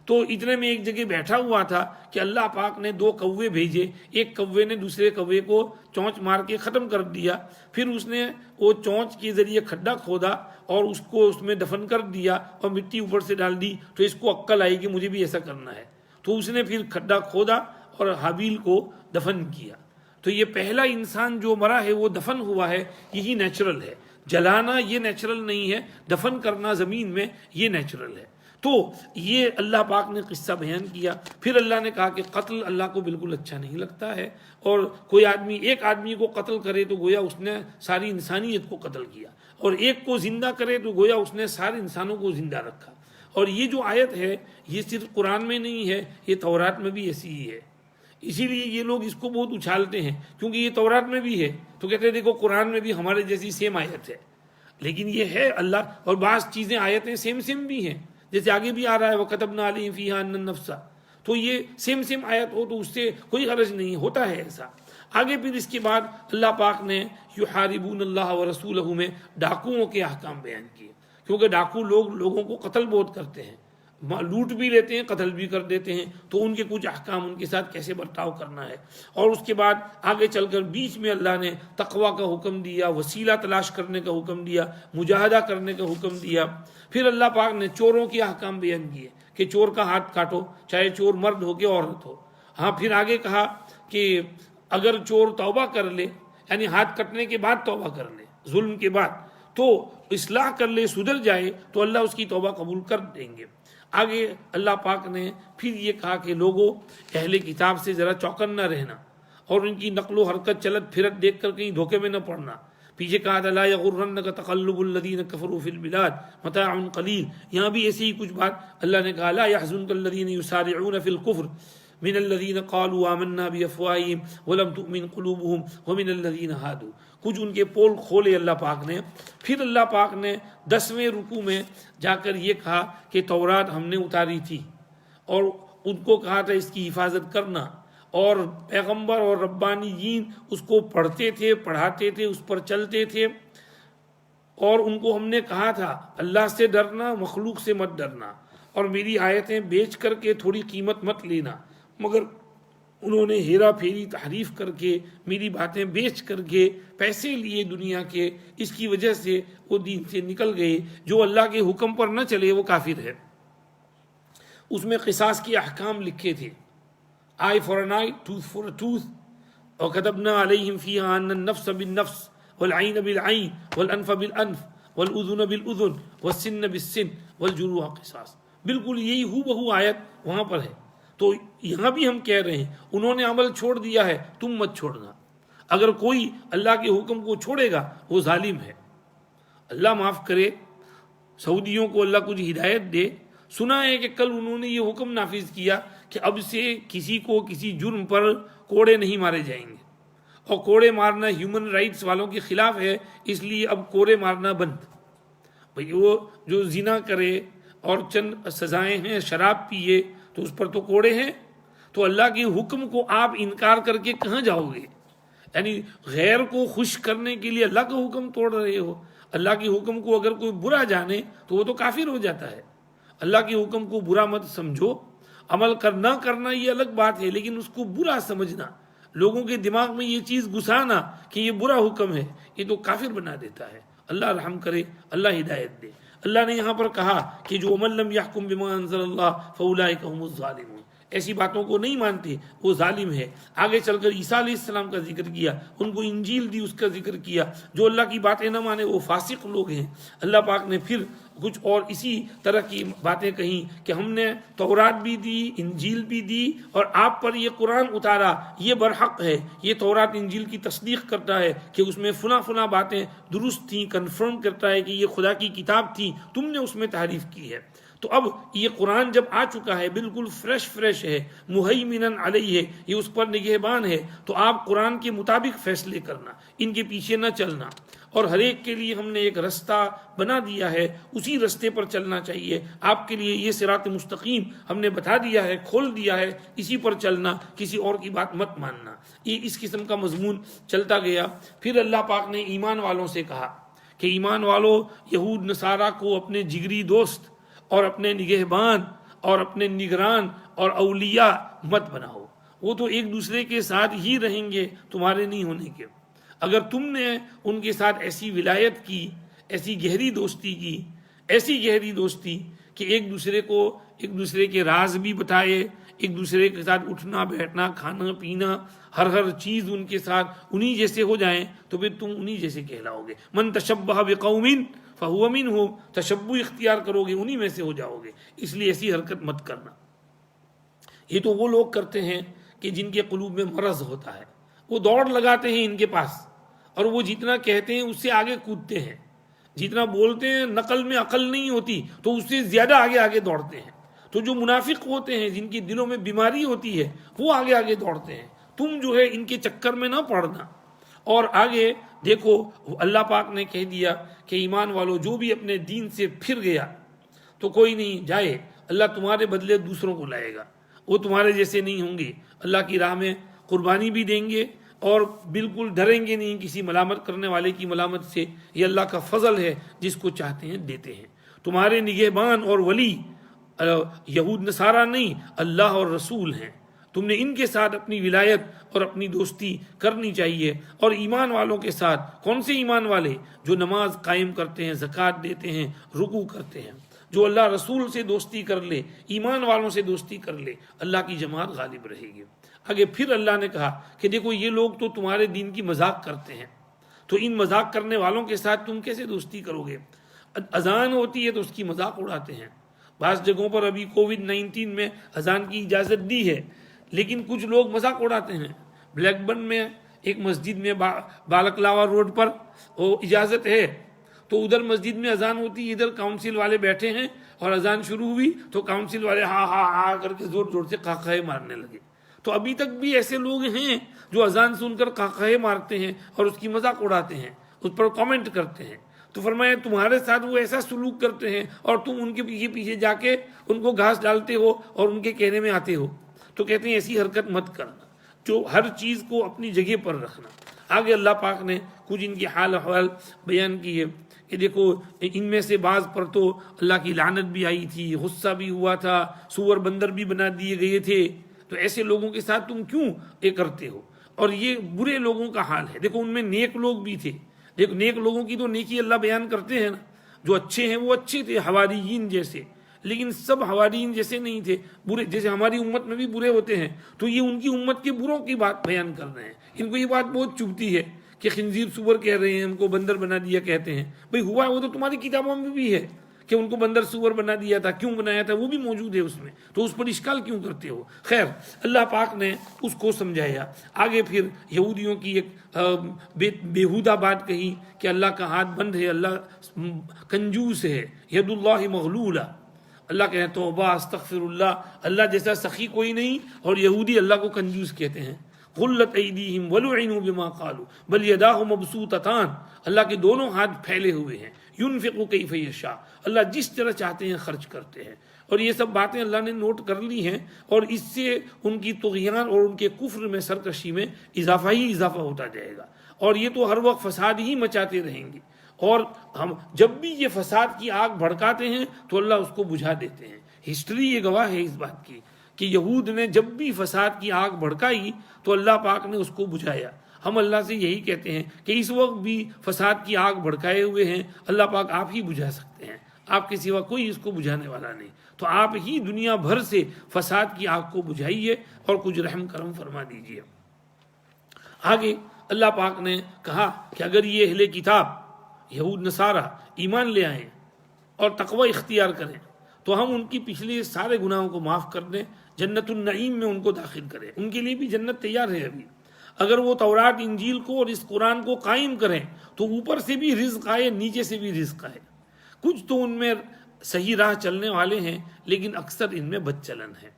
تو اتنے میں ایک جگہ بیٹھا ہوا تھا کہ اللہ پاک نے 2 کوے بھیجے، ایک کوے نے دوسرے کوے کو چونچ مار کے ختم کر دیا، پھر اس نے وہ چونچ کے ذریعے کھڈا کھودا اور اس کو اس میں دفن کر دیا اور مٹی اوپر سے ڈال دی، تو اس کو عقل آئی کہ مجھے بھی ایسا کرنا ہے، تو اس نے پھر کھڈا کھودا اور حابیل کو دفن کیا۔ تو یہ پہلا انسان جو مرا ہے وہ دفن ہوا ہے، یہی نیچرل ہے، جلانا یہ نیچرل نہیں ہے، دفن کرنا زمین میں یہ نیچرل ہے۔ تو یہ اللہ پاک نے قصہ بیان کیا۔ پھر اللہ نے کہا کہ قتل اللہ کو بالکل اچھا نہیں لگتا ہے، اور کوئی آدمی ایک آدمی کو قتل کرے تو گویا اس نے ساری انسانیت کو قتل کیا، اور ایک کو زندہ کرے تو گویا اس نے سارے انسانوں کو زندہ رکھا۔ اور یہ جو آیت ہے یہ صرف قرآن میں نہیں ہے، یہ تورات میں بھی ایسی ہی ہے۔ اسی لیے یہ لوگ اس کو بہت اچھالتے ہیں، کیونکہ یہ تورات میں بھی ہے تو کہتے ہیں دیکھو قرآن میں بھی ہمارے جیسی سیم آیت ہے، لیکن یہ ہے اللہ، اور بعض چیزیں آیتیں سیم بھی ہیں، جیسے آگے بھی آ رہا ہے وَكَتَبْنَا عَلَيْهِمْ فِيهَا أَنَّ النَّفْسَ، تو یہ سیم آیت ہو تو اس سے کوئی غرض نہیں ہوتا ہے ایسا۔ آگے پھر اس کے بعد اللہ پاک نے یحاربون اللہ ورسولہ میں ڈاکوؤں کے احکام بیان کیے، کیونکہ ڈاکو لوگ لوگوں کو قتل بہت کرتے ہیں، لوٹ بھی لیتے ہیں، قتل بھی کر دیتے ہیں، تو ان کے کچھ احکام، ان کے ساتھ کیسے برتاؤ کرنا ہے۔ اور اس کے بعد آگے چل کر بیچ میں اللہ نے تقوی کا حکم دیا، وسیلہ تلاش کرنے کا حکم دیا، مجاہدہ کرنے کا حکم دیا۔ پھر اللہ پاک نے چوروں کے احکام بیان کیے کہ چور کا ہاتھ کاٹو، چاہے چور مرد ہو کہ عورت ہو۔ ہاں پھر آگے کہا کہ اگر چور توبہ کر لے، یعنی ہاتھ کٹنے کے بعد توبہ کر لے، ظلم کے بعد تو اصلاح کر لے، سدھر جائے، تو اللہ اس کی توبہ قبول کر دیں گے۔ آگے اللہ پاک نے پھر یہ کہا کہ لوگوں اہل کتاب سے ذرا چوکن نہ رہنا، اور ان کی نقل و حرکت چلت پھرت دیکھ کر کہیں دھوکے میں نہ پڑنا۔ پیچھے کہا تھا لا یغرنک تقلب الذین کفروا فی البلاد متاع قلیل، یہاں بھی ایسی ہی کچھ بات اللہ نے کہا لا یحزنک الذین یسارعون فی الکفر من الذین قالوا آمنا بافواہہم ولم تؤمن قلوبہم ومن الذین ہادوا، کچھ ان کے پول کھولے اللہ پاک نے۔ پھر اللہ پاک نے 10ویں رکوع میں جا کر یہ کہا کہ تورات ہم نے اتاری تھی، اور ان کو کہا تھا اس کی حفاظت کرنا، اور پیغمبر اور ربانیین اس کو پڑھتے تھے، پڑھاتے تھے، اس پر چلتے تھے، اور ان کو ہم نے کہا تھا اللہ سے ڈرنا، مخلوق سے مت ڈرنا، اور میری آیتیں بیچ کر کے تھوڑی قیمت مت لینا، مگر انہوں نے ہیرا پھیری تحریف کر کے، میری باتیں بیچ کر کے پیسے لیے دنیا کے، اس کی وجہ سے وہ دین سے نکل گئے۔ جو اللہ کے حکم پر نہ چلے وہ کافر ہے۔ اس میں قصاص کے احکام لکھے تھے، eye for an eye, tooth for a tooth, اور كتبنا علیہم فیہا ان النفس بالنفس والعین بالعین والانف بالانف والاذن بالاذن والسن بالسن والجروح قصاص، بالکل یہی ہو بہو آیت وہاں پر ہے۔ تو یہاں بھی ہم کہہ رہے ہیں انہوں نے عمل چھوڑ دیا ہے، تم مت چھوڑنا۔ اگر کوئی اللہ کے حکم کو چھوڑے گا وہ ظالم ہے۔ اللہ معاف کرے، سعودیوں کو اللہ کچھ ہدایت دے، سنا ہے کہ کل انہوں نے یہ حکم نافذ کیا کہ اب سے کسی کو کسی جرم پر کوڑے نہیں مارے جائیں گے، اور کوڑے مارنا ہیومن رائٹس والوں کے خلاف ہے، اس لیے اب کوڑے مارنا بند۔ بھئی وہ جو زنا کرے اور چند سزائیں ہیں، شراب پیے تو اس پر تو کوڑے ہیں، تو اللہ کے حکم کو آپ انکار کر کے کہاں جاؤ گے؟ یعنی غیر کو خوش کرنے کے لیے اللہ کا حکم توڑ رہے ہو۔ اللہ کے حکم کو اگر کوئی برا جانے تو وہ تو کافر ہو جاتا ہے۔ اللہ کے حکم کو برا مت سمجھو، عمل کرنا یہ الگ بات ہے، لیکن اس کو برا سمجھنا، لوگوں کے دماغ میں یہ چیز گھسانا کہ یہ برا حکم ہے، یہ تو کافر بنا دیتا ہے۔ اللہ رحم کرے، اللہ ہدایت دے۔ اللہ نے یہاں پر کہا کہ جو من لم یحکم بما انزل اللہ فاولئک هم الظالمون، ایسی باتوں کو نہیں مانتے وہ ظالم ہے۔ آگے چل کر عیسیٰ علیہ السلام کا ذکر کیا، ان کو انجیل دی، اس کا ذکر کیا۔ جو اللہ کی باتیں نہ مانے وہ فاسق لوگ ہیں۔ اللہ پاک نے پھر کچھ اور اسی طرح کی باتیں کہیں کہ ہم نے تورات بھی دی، انجیل بھی دی، اور آپ پر یہ قرآن اتارا، یہ برحق ہے۔ یہ تورات انجیل کی تصدیق کرتا ہے کہ اس میں فلاں باتیں درست تھیں، کنفرم کرتا ہے کہ یہ خدا کی کتاب تھی، تم نے اس میں تحریف کی ہے۔ تو اب یہ قرآن جب آ چکا ہے، بالکل فریش ہے، مہیمنن علیہ ہے، یہ اس پر نگہبان ہے، تو آپ قرآن کے مطابق فیصلے کرنا، ان کے پیچھے نہ چلنا۔ اور ہر ایک کے لیے ہم نے ایک رستہ بنا دیا ہے، اسی رستے پر چلنا چاہیے۔ آپ کے لیے یہ صراط مستقیم ہم نے بتا دیا ہے، کھول دیا ہے، اسی پر چلنا، کسی اور کی بات مت ماننا۔ یہ اس قسم کا مضمون چلتا گیا۔ پھر اللہ پاک نے ایمان والوں سے کہا کہ ایمان والوں، یہود نصارہ کو اپنے جگری دوست اور اپنے نگہبان اور اپنے نگران اور اولیاء مت بناؤ۔ وہ تو ایک دوسرے کے ساتھ ہی رہیں گے، تمہارے نہیں ہونے کے۔ اگر تم نے ان کے ساتھ ایسی ولایت کی، ایسی گہری دوستی کی، ایسی گہری دوستی کہ ایک دوسرے کے راز بھی بتائے، ایک دوسرے کے ساتھ اٹھنا بیٹھنا، کھانا پینا، ہر چیز ان کے ساتھ انہی جیسے ہو جائیں، تو پھر تم انہی جیسے کہلاؤ گے۔ من تشبہ بقوم فہو منہم، تشبہ اختیار کرو گے، انہی میں سے ہو جاؤ گے۔ اس لیے ایسی حرکت مت کرنا۔ یہ تو وہ لوگ کرتے ہیں کہ جن کے قلوب میں مرض ہوتا ہے، وہ دوڑ لگاتے ہیں ان کے پاس، اور وہ جتنا کہتے ہیں اس سے آگے کودتے ہیں، جتنا بولتے ہیں نقل میں عقل نہیں ہوتی تو اس سے زیادہ آگے دوڑتے ہیں۔ تو جو منافق ہوتے ہیں، جن کی دلوں میں بیماری ہوتی ہے، وہ آگے دوڑتے ہیں۔ تم جو ہے ان کے چکر میں نہ پڑنا۔ اور آگے دیکھو، اللہ پاک نے کہہ دیا کہ ایمان والو، جو بھی اپنے دین سے پھر گیا تو کوئی نہیں جائے، اللہ تمہارے بدلے دوسروں کو لائے گا، وہ تمہارے جیسے نہیں ہوں گے، اللہ کی راہ میں قربانی بھی دیں گے اور بالکل ڈریں گے نہیں کسی ملامت کرنے والے کی ملامت سے۔ یہ اللہ کا فضل ہے، جس کو چاہتے ہیں دیتے ہیں۔ تمہارے نگہبان اور ولی یہود نصارہ نہیں، اللہ اور رسول ہیں۔ تم نے ان کے ساتھ اپنی ولایت اور اپنی دوستی کرنی چاہیے۔ اور ایمان والوں کے ساتھ، کون سے ایمان والے؟ جو نماز قائم کرتے ہیں، زکوٰۃ دیتے ہیں، رکوع کرتے ہیں۔ جو اللہ رسول سے دوستی کر لے، ایمان والوں سے دوستی کر لے، اللہ کی جماعت غالب رہے گی۔ آگے پھر اللہ نے کہا کہ دیکھو، یہ لوگ تو تمہارے دین کی مذاق کرتے ہیں، تو ان مذاق کرنے والوں کے ساتھ تم کیسے دوستی کرو گے؟ اذان ہوتی ہے تو اس کی مذاق اڑاتے ہیں۔ بعض جگہوں پر ابھی کووڈ-19 میں اذان کی اجازت دی ہے، لیکن کچھ لوگ مذاق اڑاتے ہیں۔ بلیک بن میں ایک مسجد میں بالکلاوا روڈ پر وہ اجازت ہے، تو ادھر مسجد میں اذان ہوتی ہے، ادھر کاؤنسل والے بیٹھے ہیں، اور اذان شروع ہوئی تو کاؤنسل والے ہاں کر کے زور سے قہقہے مارنے لگے۔ تو ابھی تک بھی ایسے لوگ ہیں جو اذان سن کر قہقہے مارتے ہیں اور اس کی مذاق اڑاتے ہیں، اس پر کامنٹ کرتے ہیں۔ تو فرمایا تمہارے ساتھ وہ ایسا سلوک کرتے ہیں اور تم ان کے پیچھے جا کے ان کو گھاس ڈالتے ہو اور ان کے کہنے میں آتے ہو۔ تو کہتے ہیں ایسی حرکت مت کرنا، جو ہر چیز کو اپنی جگہ پر رکھنا۔ آگے اللہ پاک نے کچھ ان کی حال احوال بیان کی ہے کہ دیکھو، ان میں سے بعض پر تو اللہ کی لعنت بھی آئی تھی، غصہ بھی ہوا تھا، سور بندر بھی بنا دیے گئے تھے۔ تو ایسے لوگوں کے ساتھ تم کیوں یہ کرتے ہو؟ اور یہ برے لوگوں کا حال ہے۔ دیکھو، ان میں نیک لوگ بھی تھے، دیکھو نیک لوگوں کی تو نیکی اللہ بیان کرتے ہیں نا، جو اچھے ہیں وہ اچھے تھے، حواریین جیسے، لیکن سب حواریین جیسے نہیں تھے، برے جیسے ہماری امت میں بھی برے ہوتے ہیں، تو یہ ان کی امت کے بروں کی بات بیان کر رہے ہیں۔ ان کو یہ بات بہت چبھتی ہے کہ خنزیر سور کہہ رہے ہیں، ان کو بندر بنا دیا کہتے ہیں۔ بھئی ہوا وہ تو تمہاری کتابوں میں بھی ہے کہ ان کو بندر سور بنا دیا تھا، کیوں بنایا تھا وہ بھی موجود ہے اس میں، تو اس پر اشکال کیوں کرتے ہو؟ خیر، اللہ پاک نے اس کو سمجھایا۔ آگے پھر یہودیوں کی ایک بیہودہ بات کہی کہ اللہ کا ہاتھ بند ہے، اللہ کنجوس ہے، ید اللہ مغلولہ۔ اللہ کہتے توبہ استغفر اللہ، اللہ جیسا سخی کوئی نہیں، اور یہودی اللہ کو کنجوس کہتے ہیں۔ غلت ایدیہم ولعنوا بما قالوا بل یداہ مبسوطتان، اللہ کے دونوں ہاتھ پھیلے ہوئے ہیں، ينفق کیف یشاء، اللہ جس طرح چاہتے ہیں خرچ کرتے ہیں۔ اور یہ سب باتیں اللہ نے نوٹ کر لی ہیں، اور اس سے ان کی طغیان اور ان کے کفر میں، سرکشی میں اضافہ ہی اضافہ ہوتا جائے گا، اور یہ تو ہر وقت فساد ہی مچاتے رہیں گے۔ اور ہم جب بھی یہ فساد کی آگ بھڑکاتے ہیں تو اللہ اس کو بجھا دیتے ہیں۔ ہسٹری یہ گواہ ہے اس بات کی کہ یہود نے جب بھی فساد کی آگ بھڑکائی تو اللہ پاک نے اس کو بجھایا۔ ہم اللہ سے یہی کہتے ہیں کہ اس وقت بھی فساد کی آگ بھڑکائے ہوئے ہیں، اللہ پاک آپ ہی بجھا سکتے ہیں۔ آپ کے سوا کوئی اس کو بجھانے والا نہیں، تو آپ ہی دنیا بھر سے فساد کی آگ کو بجھائیے اور کچھ رحم کرم فرما دیجیے۔ آگے اللہ پاک نے کہا کہ اگر یہ اہل کتاب یہود نصارہ ایمان لے آئیں اور تقوی اختیار کریں تو ہم ان کی پچھلے سارے گناہوں کو معاف کر دیں، جنت النعیم میں ان کو داخل کریں، ان کے لیے بھی جنت تیار ہے ابھی۔ اگر وہ تورات انجیل کو اور اس قرآن کو قائم کریں تو اوپر سے بھی رزق آئے، نیچے سے بھی رزق آئے۔ کچھ تو ان میں صحیح راہ چلنے والے ہیں لیکن اکثر ان میں بد چلن ہے۔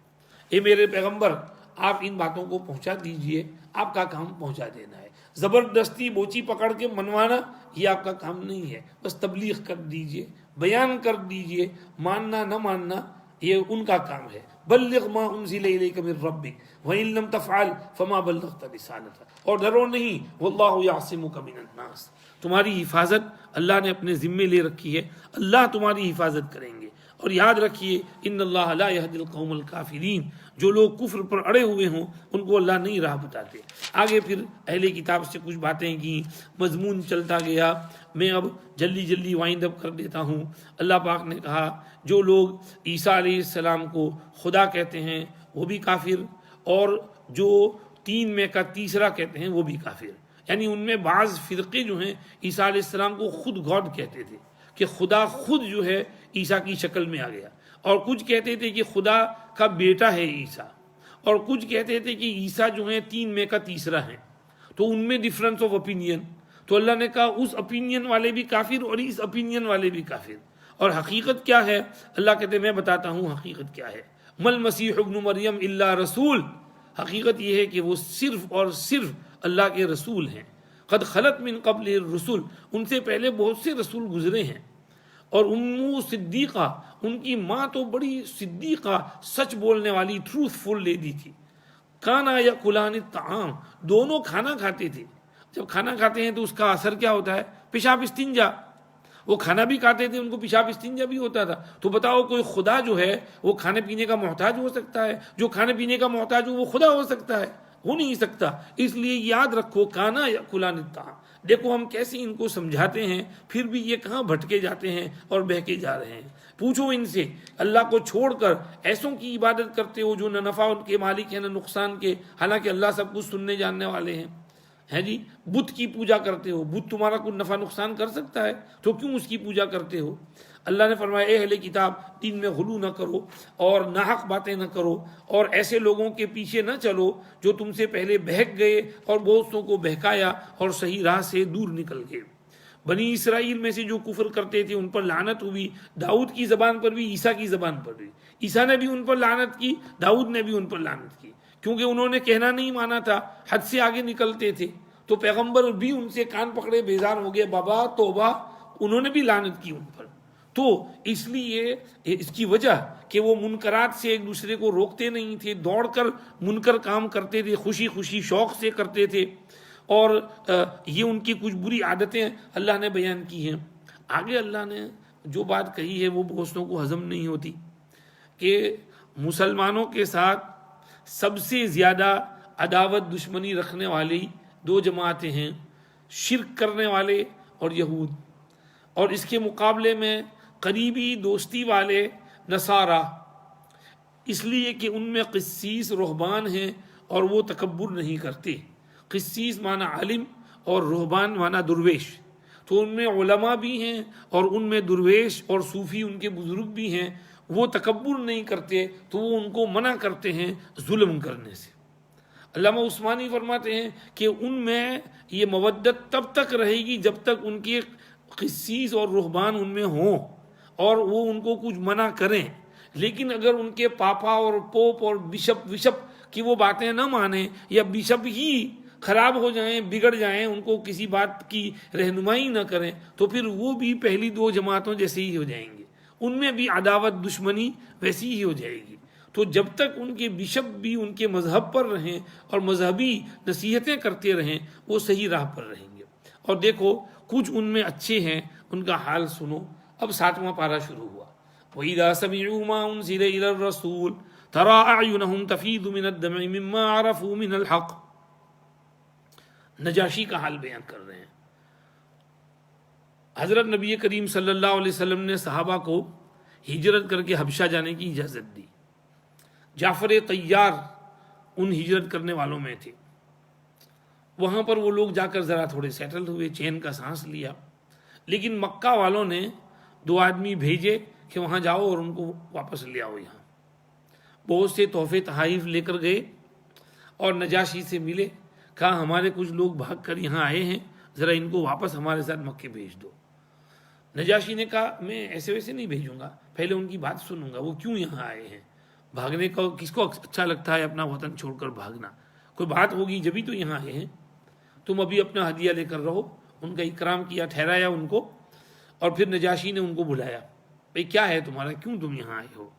اے میرے پیغمبر، آپ ان باتوں کو پہنچا دیجئے، آپ کا کام پہنچا دینا ہے۔ زبردستی بوچی پکڑ کے منوانا یہ آپ کا کام نہیں ہے، بس تبلیغ کر دیجئے، بیان کر دیجئے، ماننا نہ ماننا یہ ان کا کام ہے۔ بلغ ما انزل الیک من ربک وان لم تفعل فما بلغت رسالتہ، اور ڈرو نہیں، واللہ یعصمک من الناس، تمہاری حفاظت اللہ نے اپنے ذمے لے رکھی ہے، اللہ تمہاری حفاظت کریں گے۔ اور یاد رکھیے ان اللہ لا یہدی القوم الکافرین، جو لوگ کفر پر اڑے ہوئے ہوں ان کو اللہ نہیں راہ بتاتے۔ آگے پھر اہل کتاب سے کچھ باتیں کی، مضمون چلتا گیا، میں اب جلدی وائنڈ اپ کر دیتا ہوں۔ اللہ پاک نے کہا جو لوگ عیسیٰ علیہ السلام کو خدا کہتے ہیں وہ بھی کافر، اور جو تین میں کا تیسرا کہتے ہیں وہ بھی کافر۔ یعنی ان میں بعض فرقے جو ہیں عیسیٰ علیہ السلام کو خود گاڈ کہتے تھے کہ خدا خود جو ہے عیسیٰ کی شکل میں آ گیا، اور کچھ کہتے تھے کہ خدا کا بیٹا ہے عیسیٰ، اور کچھ کہتے تھے کہ عیسیٰ جو ہیں تین میں کا تیسرا ہے۔ تو ان میں ڈفرنس آف اوپینین، تو اللہ نے کہا اس اوپینین والے بھی کافر اور اس اوپینین والے بھی کافر۔ اور حقیقت کیا ہے؟ اللہ کہتے ہیں میں بتاتا ہوں حقیقت کیا ہے۔ مل مسیح ابن مریم الا رسول، حقیقت یہ ہے کہ وہ صرف اور صرف اللہ کے رسول ہیں۔ قد خلت من قبل الرسل، ان سے پہلے بہت سے رسول گزرے ہیں۔ اور امو صدیقہ، ان کی ماں تو بڑی صدیقہ، سچ بولنے والی، ٹروتھ فل لیڈی تھی۔ کانا یاکلان الطعام، دونوں کھانا کھاتے تھے۔ جب کھانا کھاتے ہیں تو اس کا اثر کیا ہوتا ہے؟ پیشاب استنجا۔ وہ کھانا بھی کھاتے تھے، ان کو پیشاب استنجا بھی ہوتا تھا۔ تو بتاؤ کوئی خدا جو ہے وہ کھانے پینے کا محتاج ہو سکتا ہے؟ جو کھانے پینے کا محتاج ہو وہ خدا ہو سکتا ہے؟ ہو نہیں سکتا۔ اس لیے یاد رکھو کانا یاکلان الطعام۔ دیکھو ہم کیسے ان کو سمجھاتے ہیں، پھر بھی یہ کہاں بھٹکے جاتے ہیں اور بہکے جا رہے ہیں۔ پوچھو ان سے، اللہ کو چھوڑ کر ایسوں کی عبادت کرتے ہو جو نہ نفع ان کے مالک ہیں نہ نقصان کے، حالانکہ اللہ سب کچھ سننے جاننے والے ہیں۔ ہے جی، بت کی پوجا کرتے ہو، بت تمہارا کوئی نفع نقصان کر سکتا ہے؟ تو کیوں اس کی پوجا کرتے ہو؟ اللہ نے فرمایا اے اہل کتاب، دین میں غلو نہ کرو اور ناحق باتیں نہ کرو، اور ایسے لوگوں کے پیچھے نہ چلو جو تم سے پہلے بہک گئے اور بہتوں کو بہکایا اور صحیح راہ سے دور نکل گئے۔ بنی اسرائیل میں سے جو کفر کرتے تھے ان پر لعنت ہوئی، داؤد کی زبان پر بھی، عیسیٰ کی زبان پر بھی۔ عیسیٰ نے بھی ان پر لعنت کی، داؤد نے بھی ان پر لعنت کی، کیونکہ انہوں نے کہنا نہیں مانا تھا، حد سے آگے نکلتے تھے۔ تو پیغمبر بھی ان سے کان پکڑے بیزار ہو گئے، بابا توبہ، انہوں نے بھی لعنت کی ان پر۔ تو اس لیے اس کی وجہ کہ وہ منکرات سے ایک دوسرے کو روکتے نہیں تھے، دوڑ کر منکر کام کرتے تھے، خوشی خوشی شوق سے کرتے تھے، اور یہ ان کی کچھ بری عادتیں اللہ نے بیان کی ہیں۔ آگے اللہ نے جو بات کہی ہے وہ بہتوں کو ہضم نہیں ہوتی کہ مسلمانوں کے ساتھ سب سے زیادہ عداوت دشمنی رکھنے والی دو جماعتیں ہیں، شرک کرنے والے اور یہود، اور اس کے مقابلے میں قریبی دوستی والے نصارہ، اس لیے کہ ان میں قسیس رہبان ہیں اور وہ تکبر نہیں کرتے۔ قسیس معنی عالم اور رہبان معنی درویش، تو ان میں علماء بھی ہیں اور ان میں درویش اور صوفی ان کے بزرگ بھی ہیں، وہ تکبر نہیں کرتے تو وہ ان کو منع کرتے ہیں ظلم کرنے سے۔ علامہ عثمانی فرماتے ہیں کہ ان میں یہ مودت تب تک رہے گی جب تک ان کے قسیس اور رہبان ان میں ہوں اور وہ ان کو کچھ منع کریں، لیکن اگر ان کے پاپا اور پوپ اور بشپ کی وہ باتیں نہ مانیں یا بشپ ہی خراب ہو جائیں، بگڑ جائیں، ان کو کسی بات کی رہنمائی نہ کریں، تو پھر وہ بھی پہلی دو جماعتوں جیسے ہی ہو جائیں گے، ان میں بھی عداوت دشمنی ویسی ہی ہو جائے گی۔ تو جب تک ان کے بشپ بھی ان کے مذہب پر رہیں اور مذہبی نصیحتیں کرتے رہیں وہ صحیح راہ پر رہیں گے۔ اور دیکھو کچھ ان میں اچھے ہیں، ان کا حال سنو۔ اب 7واں پارہ شروع ہوا، وَإِذَا سَمِعُوا مَا أُنزِلَ إِلَى الرَّسُولِ تَرَىٰ أَعْيُنَهُمْ تَفِيضُ مِنَ الدَّمْعِ مِمَّا عَرَفُوا مِنَ الْحَقِّ۔ نجاشی کا حال بیان کر رہے ہیں۔ حضرت نبی کریم صلی اللہ علیہ وسلم نے صحابہ کو ہجرت کر کے حبشہ جانے کی اجازت دی. جعفر طیار ان ہجرت کرنے والوں میں تھے. وہاں پر وہ لوگ جا کر ذرا تھوڑے سیٹل ہوئے, چین کا سانس لیا. لیکن مکہ والوں نے 2 آدمی بھیجے کہ وہاں جاؤ اور ان کو واپس لے آؤ. یہاں بہت سے تحفے تحائف لے کر گئے اور نجاشی سے ملے, کہا ہمارے کچھ لوگ بھاگ کر یہاں آئے ہیں, ذرا ان کو واپس ہمارے ساتھ مکے بھیج دو. نجاشی نے کہا میں ایسے ویسے نہیں بھیجوں گا, پہلے ان کی بات سنوں گا, وہ کیوں یہاں آئے ہیں. بھاگنے کا کس کو اچھا لگتا ہے اپنا وطن چھوڑ کر بھاگنا؟ کوئی بات ہوگی جبھی تو یہاں آئے ہیں. تم ابھی اپنا ہدیہ لے کر رہو. ان کا اکرام کیا, ٹھہرایا ان کو, اور پھر نجاشی نے ان کو بلایا, بھئی کیا ہے تمہارا, کیوں تم یہاں آئے ہو؟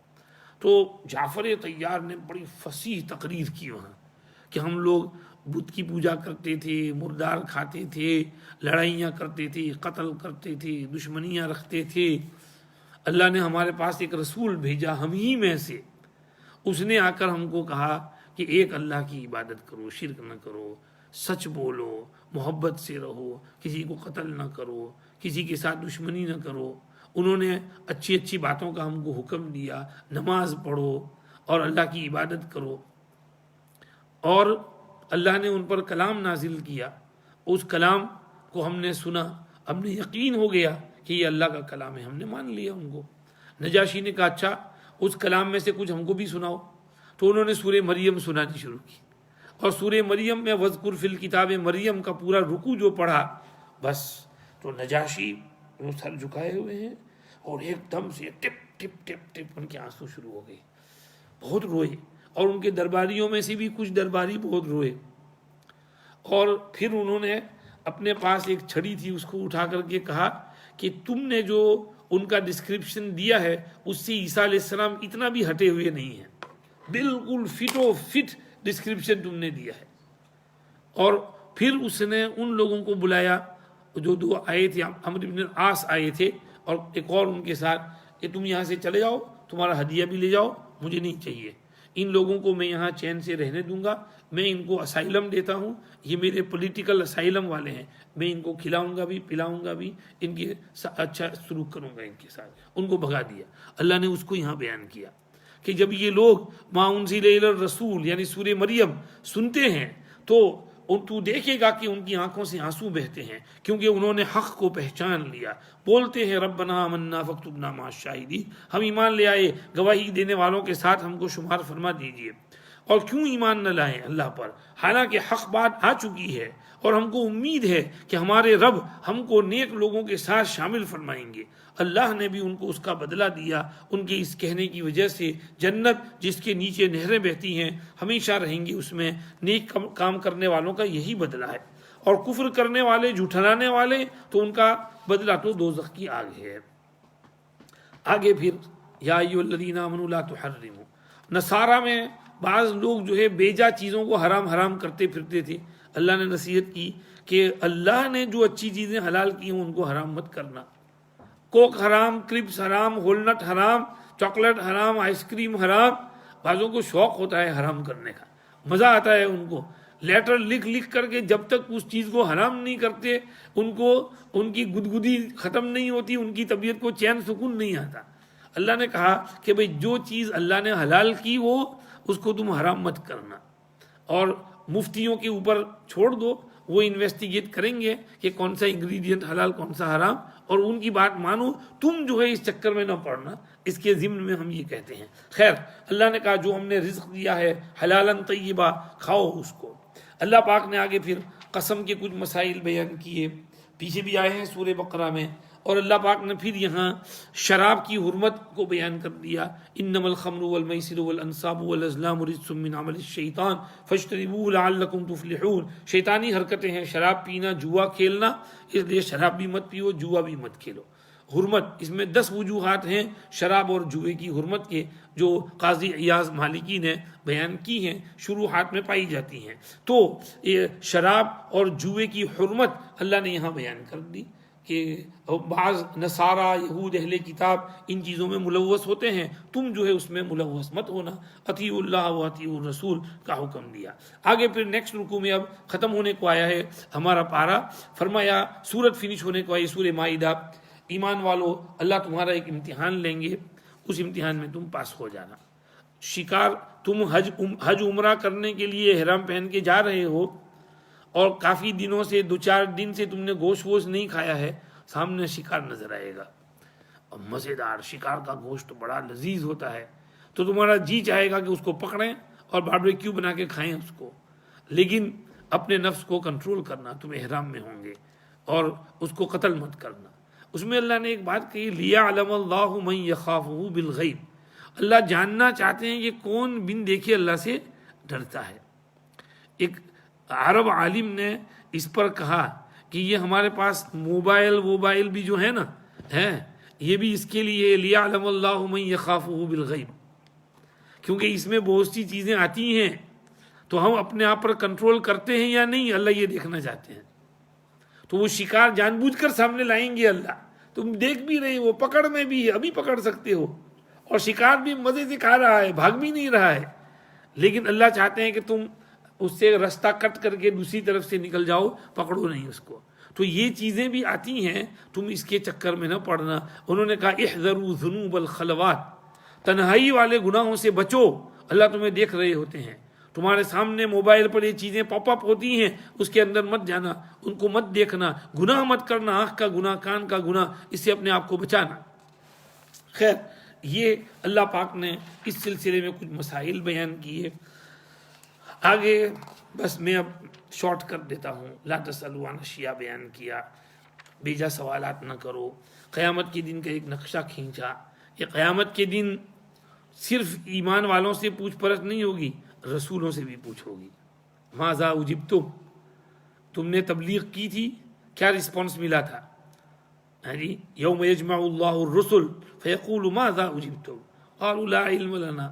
تو جعفر طیار نے بڑی فصیح تقریر کی وہاں کہ ہم لوگ بت کی پوجا کرتے تھے, مردار کھاتے تھے, لڑائیاں کرتے تھے, قتل کرتے تھے, دشمنیاں رکھتے تھے. اللہ نے ہمارے پاس ایک رسول بھیجا ہم ہی میں سے, اس نے آ کر ہم کو کہا کہ ایک اللہ کی عبادت کرو, شرک نہ کرو, سچ بولو, محبت سے رہو, کسی کو قتل نہ کرو, کسی کے ساتھ دشمنی نہ کرو. انہوں نے اچھی اچھی باتوں کا ہم کو حکم دیا, نماز پڑھو اور اللہ کی عبادت کرو. اور اللہ نے ان پر کلام نازل کیا, اس کلام کو ہم نے سنا, ہم نے یقین ہو گیا کہ یہ اللہ کا کلام ہے, ہم نے مان لیا ان کو. نجاشی نے کہا اچھا اس کلام میں سے کچھ ہم کو بھی سناؤ. تو انہوں نے سورہ مریم سنانی شروع کی, اور سورہ مریم میں وذکر فی الکتاب مریم کا پورا رکوع جو پڑھا, بس تو نجاشی وہ سر جھکائے ہوئے ہیں اور ایک دم سے ٹپ ٹپ ٹپ ٹپ ان کے آنسو شروع ہو گئے, بہت روئے. اور ان کے درباریوں میں سے بھی کچھ درباری بہت روئے. اور پھر انہوں نے اپنے پاس ایک چھڑی تھی, اس کو اٹھا کر کے کہا کہ تم نے جو ان کا ڈسکرپشن دیا ہے اس سے عیسیٰ علیہ السلام اتنا بھی ہٹے ہوئے نہیں ہیں, بالکل فٹ و فٹ ڈسکرپشن تم نے دیا ہے. اور پھر اس نے ان لوگوں کو بلایا جو 2 آئے تھے, عمرو بن العاص آئے تھے اور ایک اور ان کے ساتھ, کہ تم یہاں سے چلے جاؤ, تمہارا ہدیہ بھی لے جاؤ, مجھے نہیں چاہیے. ان لوگوں کو میں یہاں چین سے رہنے دوں گا, میں ان کو اسائلم دیتا ہوں, یہ میرے پولیٹیکل اسائلم والے ہیں, میں ان کو کھلاؤں گا بھی, پلاؤں گا بھی, ان کے اچھا سلوک کروں گا ان کے ساتھ. ان کو بھگا دیا. اللہ نے اس کو یہاں بیان کیا کہ جب یہ لوگ ما انزل الی الرسول یعنی سورہ مریم سنتے ہیں تو دیکھے گا کہ ان کی آنکھوں سے آنسو بہتے ہیں, کیونکہ انہوں نے حق کو پہچان لیا. بولتے ہیں ربنا آمنا فاکتبنا مع الشاہدین, ہم ایمان لے آئے, گواہی دینے والوں کے ساتھ ہم کو شمار فرما دیجئے. اور کیوں ایمان نہ لائیں اللہ پر, حالانکہ حق بات آ چکی ہے, اور ہم کو امید ہے کہ ہمارے رب ہم کو نیک لوگوں کے ساتھ شامل فرمائیں گے. اللہ نے بھی ان کو اس کا بدلہ دیا, ان کے اس کہنے کی وجہ سے. جنت جس کے نیچے نہریں بہتی ہیں, ہمیشہ رہیں گے اس میں. نیک کام کرنے والوں کا یہی بدلہ ہے, اور کفر کرنے والے, جھٹلانے والے, تو ان کا بدلہ تو دوزخ کی آگ ہے. آگے پھر یا ایھا الذین آمنوا لا تحرموا, نصارہ میں بعض لوگ جو ہے بیجا چیزوں کو حرام کرتے پھرتے تھے. اللہ نے نصیحت کی کہ اللہ نے جو اچھی چیزیں حلال کی ہیں ان کو حرام مت کرنا. کوک حرام, کرپس حرام, ہولنٹ حرام, چاکلیٹ حرام, آئس کریم حرام. بعضوں کو شوق ہوتا ہے حرام کرنے کا, مزہ آتا ہے ان کو, لیٹر لکھ کر کے جب تک اس چیز کو حرام نہیں کرتے ان کی گدگدی ختم نہیں ہوتی, ان کی طبیعت کو چین سکون نہیں آتا. اللہ نے کہا کہ بھئی جو چیز اللہ نے حلال کی وہ اس کو تم حرام مت کرنا, اور مفتیوں کے اوپر چھوڑ دو, وہ انویسٹیگیٹ کریں گے کہ کون سا انگریڈینٹ حلال کون سا حرام, اور ان کی بات مانو. تم جو ہے اس چکر میں نہ پڑنا, اس کے ضمن میں ہم یہ کہتے ہیں. خیر, اللہ نے کہا جو ہم نے رزق دیا ہے حلالا طیبا, کھاؤ اس کو. اللہ پاک نے آگے پھر قسم کے کچھ مسائل بیان کیے, پیچھے بھی آئے ہیں سورہ بقرہ میں. اور اللہ پاک نے پھر یہاں شراب کی حرمت کو بیان کر دیا. انما الخمر والمیسر والانصاب والازلام رجس من عمل الشیطان فاجتنبوه لعلکم تفلحون. شیطانی حرکتیں ہیں شراب پینا, جوا کھیلنا, اس لیے شراب بھی مت پیو, جوا بھی مت کھیلو. حرمت, اس میں 10 وجوہات ہیں شراب اور جوئے کی حرمت کے, جو قاضی ایاز مالکی نے بیان کی ہیں, شروحات میں پائی جاتی ہیں. تو یہ شراب اور جوئے کی حرمت اللہ نے یہاں بیان کر دی. کہ بعض نصارہ یہود اہل کتاب ان چیزوں میں ملوث ہوتے ہیں، تم جو ہے اس میں ملوث مت ہونا، اطیعوا اللہ و اطیعوا الرسول کا حکم دیا۔ آگے پھر نیکسٹ رکوع میں اب ختم ہونے کو آیا ہے ہمارا پارا، فرمایا سورت فنش ہونے کو آئی، سورہ مائدہ، ایمان والو اللہ تمہارا ایک امتحان لیں گے، اس امتحان میں تم پاس ہو جانا۔ شکار، تم حج عمرہ کرنے کے لیے احرام پہن کے جا رہے ہو اور کافی دنوں سے 2-4 دن سے تم نے گوشت ووشت نہیں کھایا ہے، سامنے شکار نظر آئے گا اور مزیدار شکار کا گوشت بڑا لذیذ ہوتا ہے، تو تمہارا جی چاہے گا کہ اس کو پکڑیں اور باربیکیو بنا کے کھائیں اس کو، لیکن اپنے نفس کو کنٹرول کرنا، تم احرام میں ہوں گے اور اس کو قتل مت کرنا۔ اس میں اللہ نے ایک بات کہی، لِيَعْلَمَ اللَّهُ مَن يَخَافُهُ بِالْغَيْبِ، اللہ جاننا چاہتے ہیں کہ کون بن دیکھے اللہ سے ڈرتا ہے۔ ایک عرب عالم نے اس پر کہا کہ یہ ہمارے پاس موبائل بھی جو ہے نا ہے، یہ بھی اس کے لیے لِيَعْلَمَ اللَّهُ مَن يَخَافُهُ بِالْغَيْبِ، کیونکہ اس میں بہت سی چیزیں آتی ہیں تو ہم اپنے آپ پر کنٹرول کرتے ہیں یا نہیں، اللہ یہ دیکھنا چاہتے ہیں۔ تو وہ شکار جان بوجھ کر سامنے لائیں گے اللہ، تم دیکھ بھی رہے ہو، پکڑ میں بھی ہے، ابھی پکڑ سکتے ہو، اور شکار بھی مزے سے کھا رہا ہے، بھاگ بھی نہیں رہا ہے، لیکن اللہ چاہتے ہیں کہ تم اس سے رستہ کٹ کر کے دوسری طرف سے نکل جاؤ، پکڑو نہیں اس کو۔ تو یہ چیزیں بھی آتی ہیں، تم اس کے چکر میں نہ پڑنا۔ انہوں نے کہا احذروا ذنوب الخلوات، تنہائی والے گناہوں سے بچو، اللہ تمہیں دیکھ رہے ہوتے ہیں، تمہارے سامنے موبائل پر یہ چیزیں پاپ اپ ہوتی ہیں، اس کے اندر مت جانا، ان کو مت دیکھنا، گناہ مت کرنا، آنکھ کا گناہ، کان کا گناہ، اس سے اپنے آپ کو بچانا۔ خیر، یہ اللہ پاک نے اس سلسلے میں کچھ مسائل بیان کیے۔ آگے بس میں اب شارٹ کر دیتا ہوں، لا تسألوا عن اشیاء بیان کیا، بیجا سوالات نہ کرو، قیامت کے دن کا ایک نقشہ کھینچا۔ یہ قیامت کے دن صرف ایمان والوں سے پوچھ پرچھ نہیں ہوگی، رسولوں سے بھی پوچھ ہوگی۔ ماذا اجبتم، تم نے تبلیغ کی تھی، کیا رسپانس ملا تھا؟ جی یوم یجمع اللہ الرسل فیقول ماذا اجبتم قالوا لا علم لنا،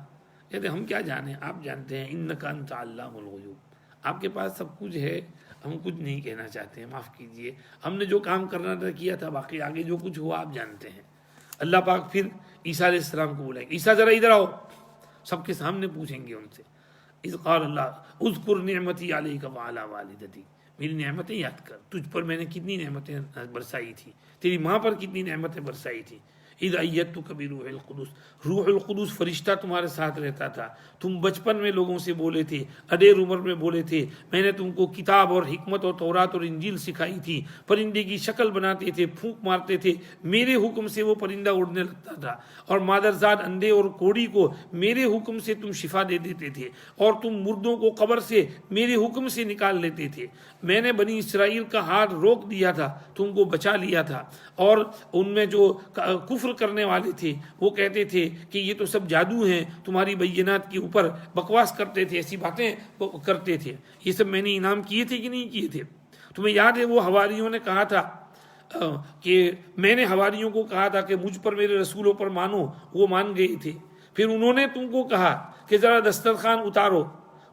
کہتے ہم کیا جانیں، آپ جانتے ہیں، انک انت علام الغیوب، آپ کے پاس سب کچھ ہے، ہم کچھ نہیں کہنا چاہتے ہیں، معاف کیجئے، ہم نے جو کام کرنا تھا کیا تھا، باقی آگے جو کچھ ہوا آپ جانتے ہیں۔ اللہ پاک پھر عیسیٰ علیہ السلام کو بلائیں گے، عیسیٰ ذرا ادھر آؤ، سب کے سامنے پوچھیں گے ان سے، اذ قال اللہ اذکر نعمتی علیک وعلی والدتی، میری نعمتیں یاد کر، تجھ پر میں نے کتنی نعمتیں برسائی تھی، تیری ماں پر کتنی نعمتیں برسائی تھی۔ اذ ایدتک بروح القدس، روح القدس فرشتہ تمہارے ساتھ رہتا تھا، تم بچپن میں لوگوں سے بولے تھے، اڈیر عمر میں بولے تھے، میں نے تم کو کتاب اور حکمت اور تورات اور انجیل سکھائی تھی، پرندے کی شکل بناتے تھے، پھونک مارتے تھے، میرے حکم سے وہ پرندہ اڑنے لگتا تھا، اور مادرزاد اندھے اور کوڑی کو میرے حکم سے تم شفا دے دیتے تھے، اور تم مردوں کو قبر سے میرے حکم سے نکال لیتے تھے، میں نے بنی اسرائیل کا ہاتھ روک دیا تھا، تم کو بچا لیا تھا، اور ان میں جو کفر کرنے والے تھے وہ کہتے تھے کہ یہ تو سب جادو ہیں، تمہاری بینات کے اوپر بکواس کرتے تھے، ایسی باتیں کرتے تھے، یہ سب میں نے انعام کیے تھے کہ نہیں کیے تھے؟ تمہیں یاد ہے وہ حواریوں نے کہا تھا کہ میں نے حواریوں کو کہا تھا کہ مجھ پر میرے رسولوں پر مانو، وہ مان گئے تھے، پھر انہوں نے تم کو کہا کہ ذرا دسترخوان اتارو،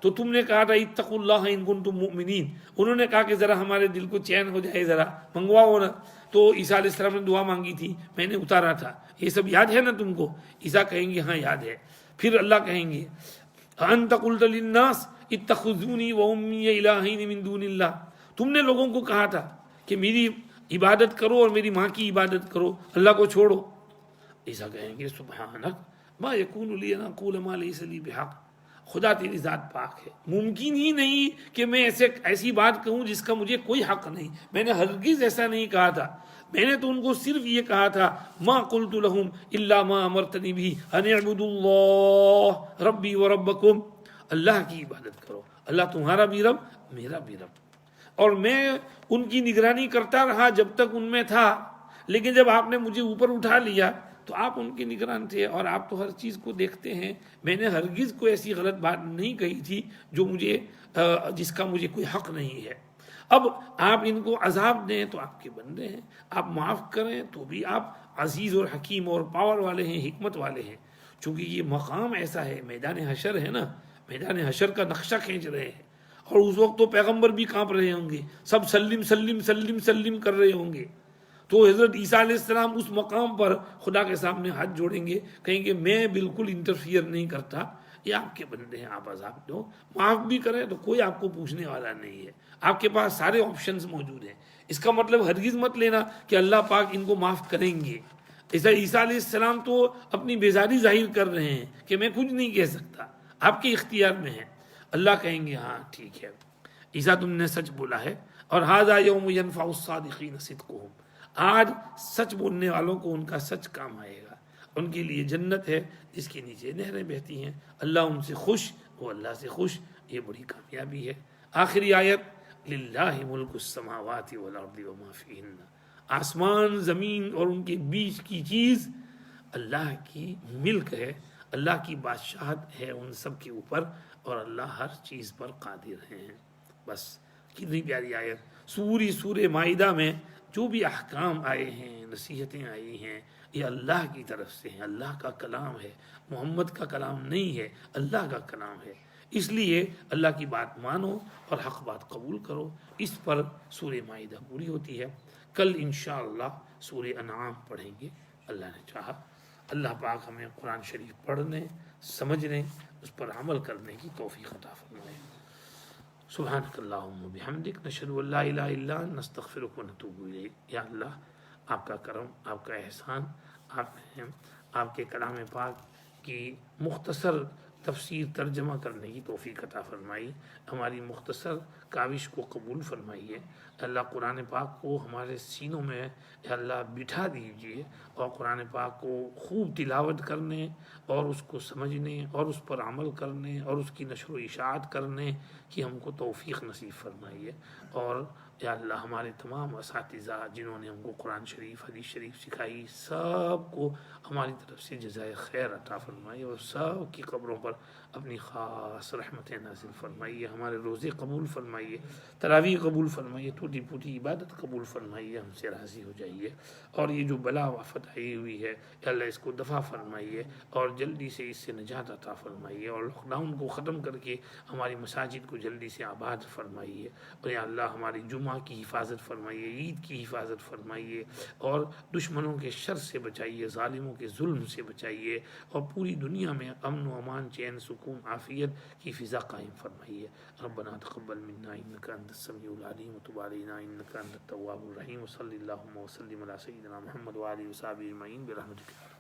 تو تم نے کہا تھا اتقوا اللہ ان کنتم مؤمنین، انہوں نے کہا کہ ذرا ہمارے دل کو چین ہو جائے، ذرا منگواؤ نا، تو عیسیٰ علیہ السلام نے دعا مانگی تھی، میں نے اتارا تھا، یہ سب یاد ہے نا تم کو؟ عیسیٰ کہیں گے ہاں یاد ہے۔ پھر اللہ کہیں گے انت قلت للناس اتخذونی وامی الہین من دون اللہ، تم نے لوگوں کو کہا تھا کہ میری عبادت کرو اور میری ماں کی عبادت کرو، اللہ کو چھوڑو۔ عیسیٰ کہیں گے سبحانک ما یکون لی ان اقول ما لیس لی بحق، خدا تیری ذات پاک ہے، ممکن ہی نہیں کہ میں ایسی بات کہوں جس کا مجھے کوئی حق نہیں، میں نے ہرگز ایسا نہیں کہا تھا، میں نے تو ان کو صرف یہ کہا تھا ما قلت لهم الا ما امرتنی به ان اعبدوا اللہ ربی وربکم، اللہ کی عبادت کرو، اللہ تمہارا بھی رب میرا بھی رب، اور میں ان کی نگرانی کرتا رہا جب تک ان میں تھا، لیکن جب آپ نے مجھے اوپر اٹھا لیا تو آپ ان کے نگران تھے، اور آپ تو ہر چیز کو دیکھتے ہیں، میں نے ہرگز کوئی ایسی غلط بات نہیں کہی تھی جو جس کا مجھے کوئی حق نہیں ہے۔ اب آپ ان کو عذاب دیں تو آپ کے بندے ہیں، آپ معاف کریں تو بھی آپ عزیز اور حکیم اور پاور والے ہیں، حکمت والے ہیں، چونکہ یہ مقام ایسا ہے، میدان حشر ہے نا، میدان حشر کا نقشہ کھینچ رہے ہیں، اور اس وقت تو پیغمبر بھی کانپ رہے ہوں گے، سب سلم سلم سلم سلم کر رہے ہوں گے، تو حضرت عیسیٰ علیہ السلام اس مقام پر خدا کے سامنے ہاتھ جوڑیں گے، کہیں گے میں بالکل انٹرفیئر نہیں کرتا، یہ آپ کے بندے ہیں، آپ عذاب دو، معاف بھی کریں تو کوئی آپ کو پوچھنے والا نہیں ہے، آپ کے پاس سارے آپشنز موجود ہیں۔ اس کا مطلب ہرگز مت لینا کہ اللہ پاک ان کو معاف کریں گے۔ ایسا عیسیٰ علیہ السلام تو اپنی بیزاری ظاہر کر رہے ہیں کہ میں کچھ نہیں کہہ سکتا، آپ کے اختیار میں ہے۔ اللہ کہیں گے ہاں ٹھیک ہے عیسیٰ تم نے سچ بولا ہے، اور ھذا یوم ینفع الصادقین صدقہم، آج سچ بولنے والوں کو ان کا سچ کام آئے گا، ان کے لیے جنت ہے جس کے نیچے نہریں بہتی ہیں، اللہ ان سے خوش، وہ اللہ سے خوش، یہ بڑی کامیابی ہے۔ آخری آیت للہ ملک السماوات والارض وما فیہن، آسمان زمین اور ان کے بیچ کی چیز اللہ کی ملک ہے، اللہ کی بادشاہت ہے ان سب کے اوپر، اور اللہ ہر چیز پر قادر ہیں۔ بس کتنی پیاری آیت۔ سورہ مائدہ میں جو بھی احکام آئے ہیں، نصیحتیں آئی ہیں، یہ اللہ کی طرف سے ہیں، اللہ کا کلام ہے، محمد کا کلام نہیں ہے، اللہ کا کلام ہے۔ اس لیے اللہ کی بات مانو اور حق بات قبول کرو۔ اس پر سورہ مائدہ پوری ہوتی ہے۔ کل انشاءاللہ سورہ انعام پڑھیں گے اللہ نے چاہا۔ اللہ پاک ہمیں قرآن شریف پڑھنے، سمجھنے، اس پر عمل کرنے کی توفیق عطا فرمائے۔ سبحانک اللہم و بحمدک، نشہد ان لا الہ الا انت، نستغفرک و نتوب الیک۔ یا اللہ آپ کا کرم، آپ کا احسان، آپ نے آپ کے کلام پاک کی مختصر تفسیر ترجمہ کرنے کی توفیق عطا فرمائی، ہماری مختصر کاوش کو قبول فرمائیے۔ اللہ قرآن پاک کو ہمارے سینوں میں اے اللہ بٹھا دیجیے، اور قرآن پاک کو خوب تلاوت کرنے اور اس کو سمجھنے اور اس پر عمل کرنے اور اس کی نشر و اشاعت کرنے کی ہم کو توفیق نصیب فرمائیے۔ اور یا اللہ ہمارے تمام اساتذہ جنہوں نے ہم کو قرآن شریف، حدیث شریف سکھائی، سب کو ہماری طرف سے جزائے خیر عطا فرمائیے، اور سب کی قبروں پر اپنی خاص رحمتیں نازل فرمائیے، ہمارے روزے قبول فرمائیے، تراویح قبول فرمائیے، ٹوٹی پھوٹی عبادت قبول فرمائیے، ہم سے راضی ہو جائیے۔ اور یہ جو بلا آفت آئی ہوئی ہے کہ اللہ اس کو دفع فرمائیے، اور جلدی سے اس سے نجات عطا فرمائیے، اور لاک ڈاؤن کو ختم کر کے ہماری مساجد کو جلدی سے آباد فرمائیے، اور یا اللہ ہماری جمعہ کی حفاظت فرمائیے، عید کی حفاظت فرمائیے، اور دشمنوں کے شر سے بچائیے، ظالموں کے ظلم سے بچائیے، اور پوری دنیا میں امن و امان، چین، سکون، عافیت کی فضا قائم فرمائیے۔ ربنا تقبل منا انک انت السمیع العلیم وتب علینا انک انت التواب الرحیم، وصلی اللہم وسلم علی سیدنا محمد وآلہ وصحبہ اجمعین برحمتک۔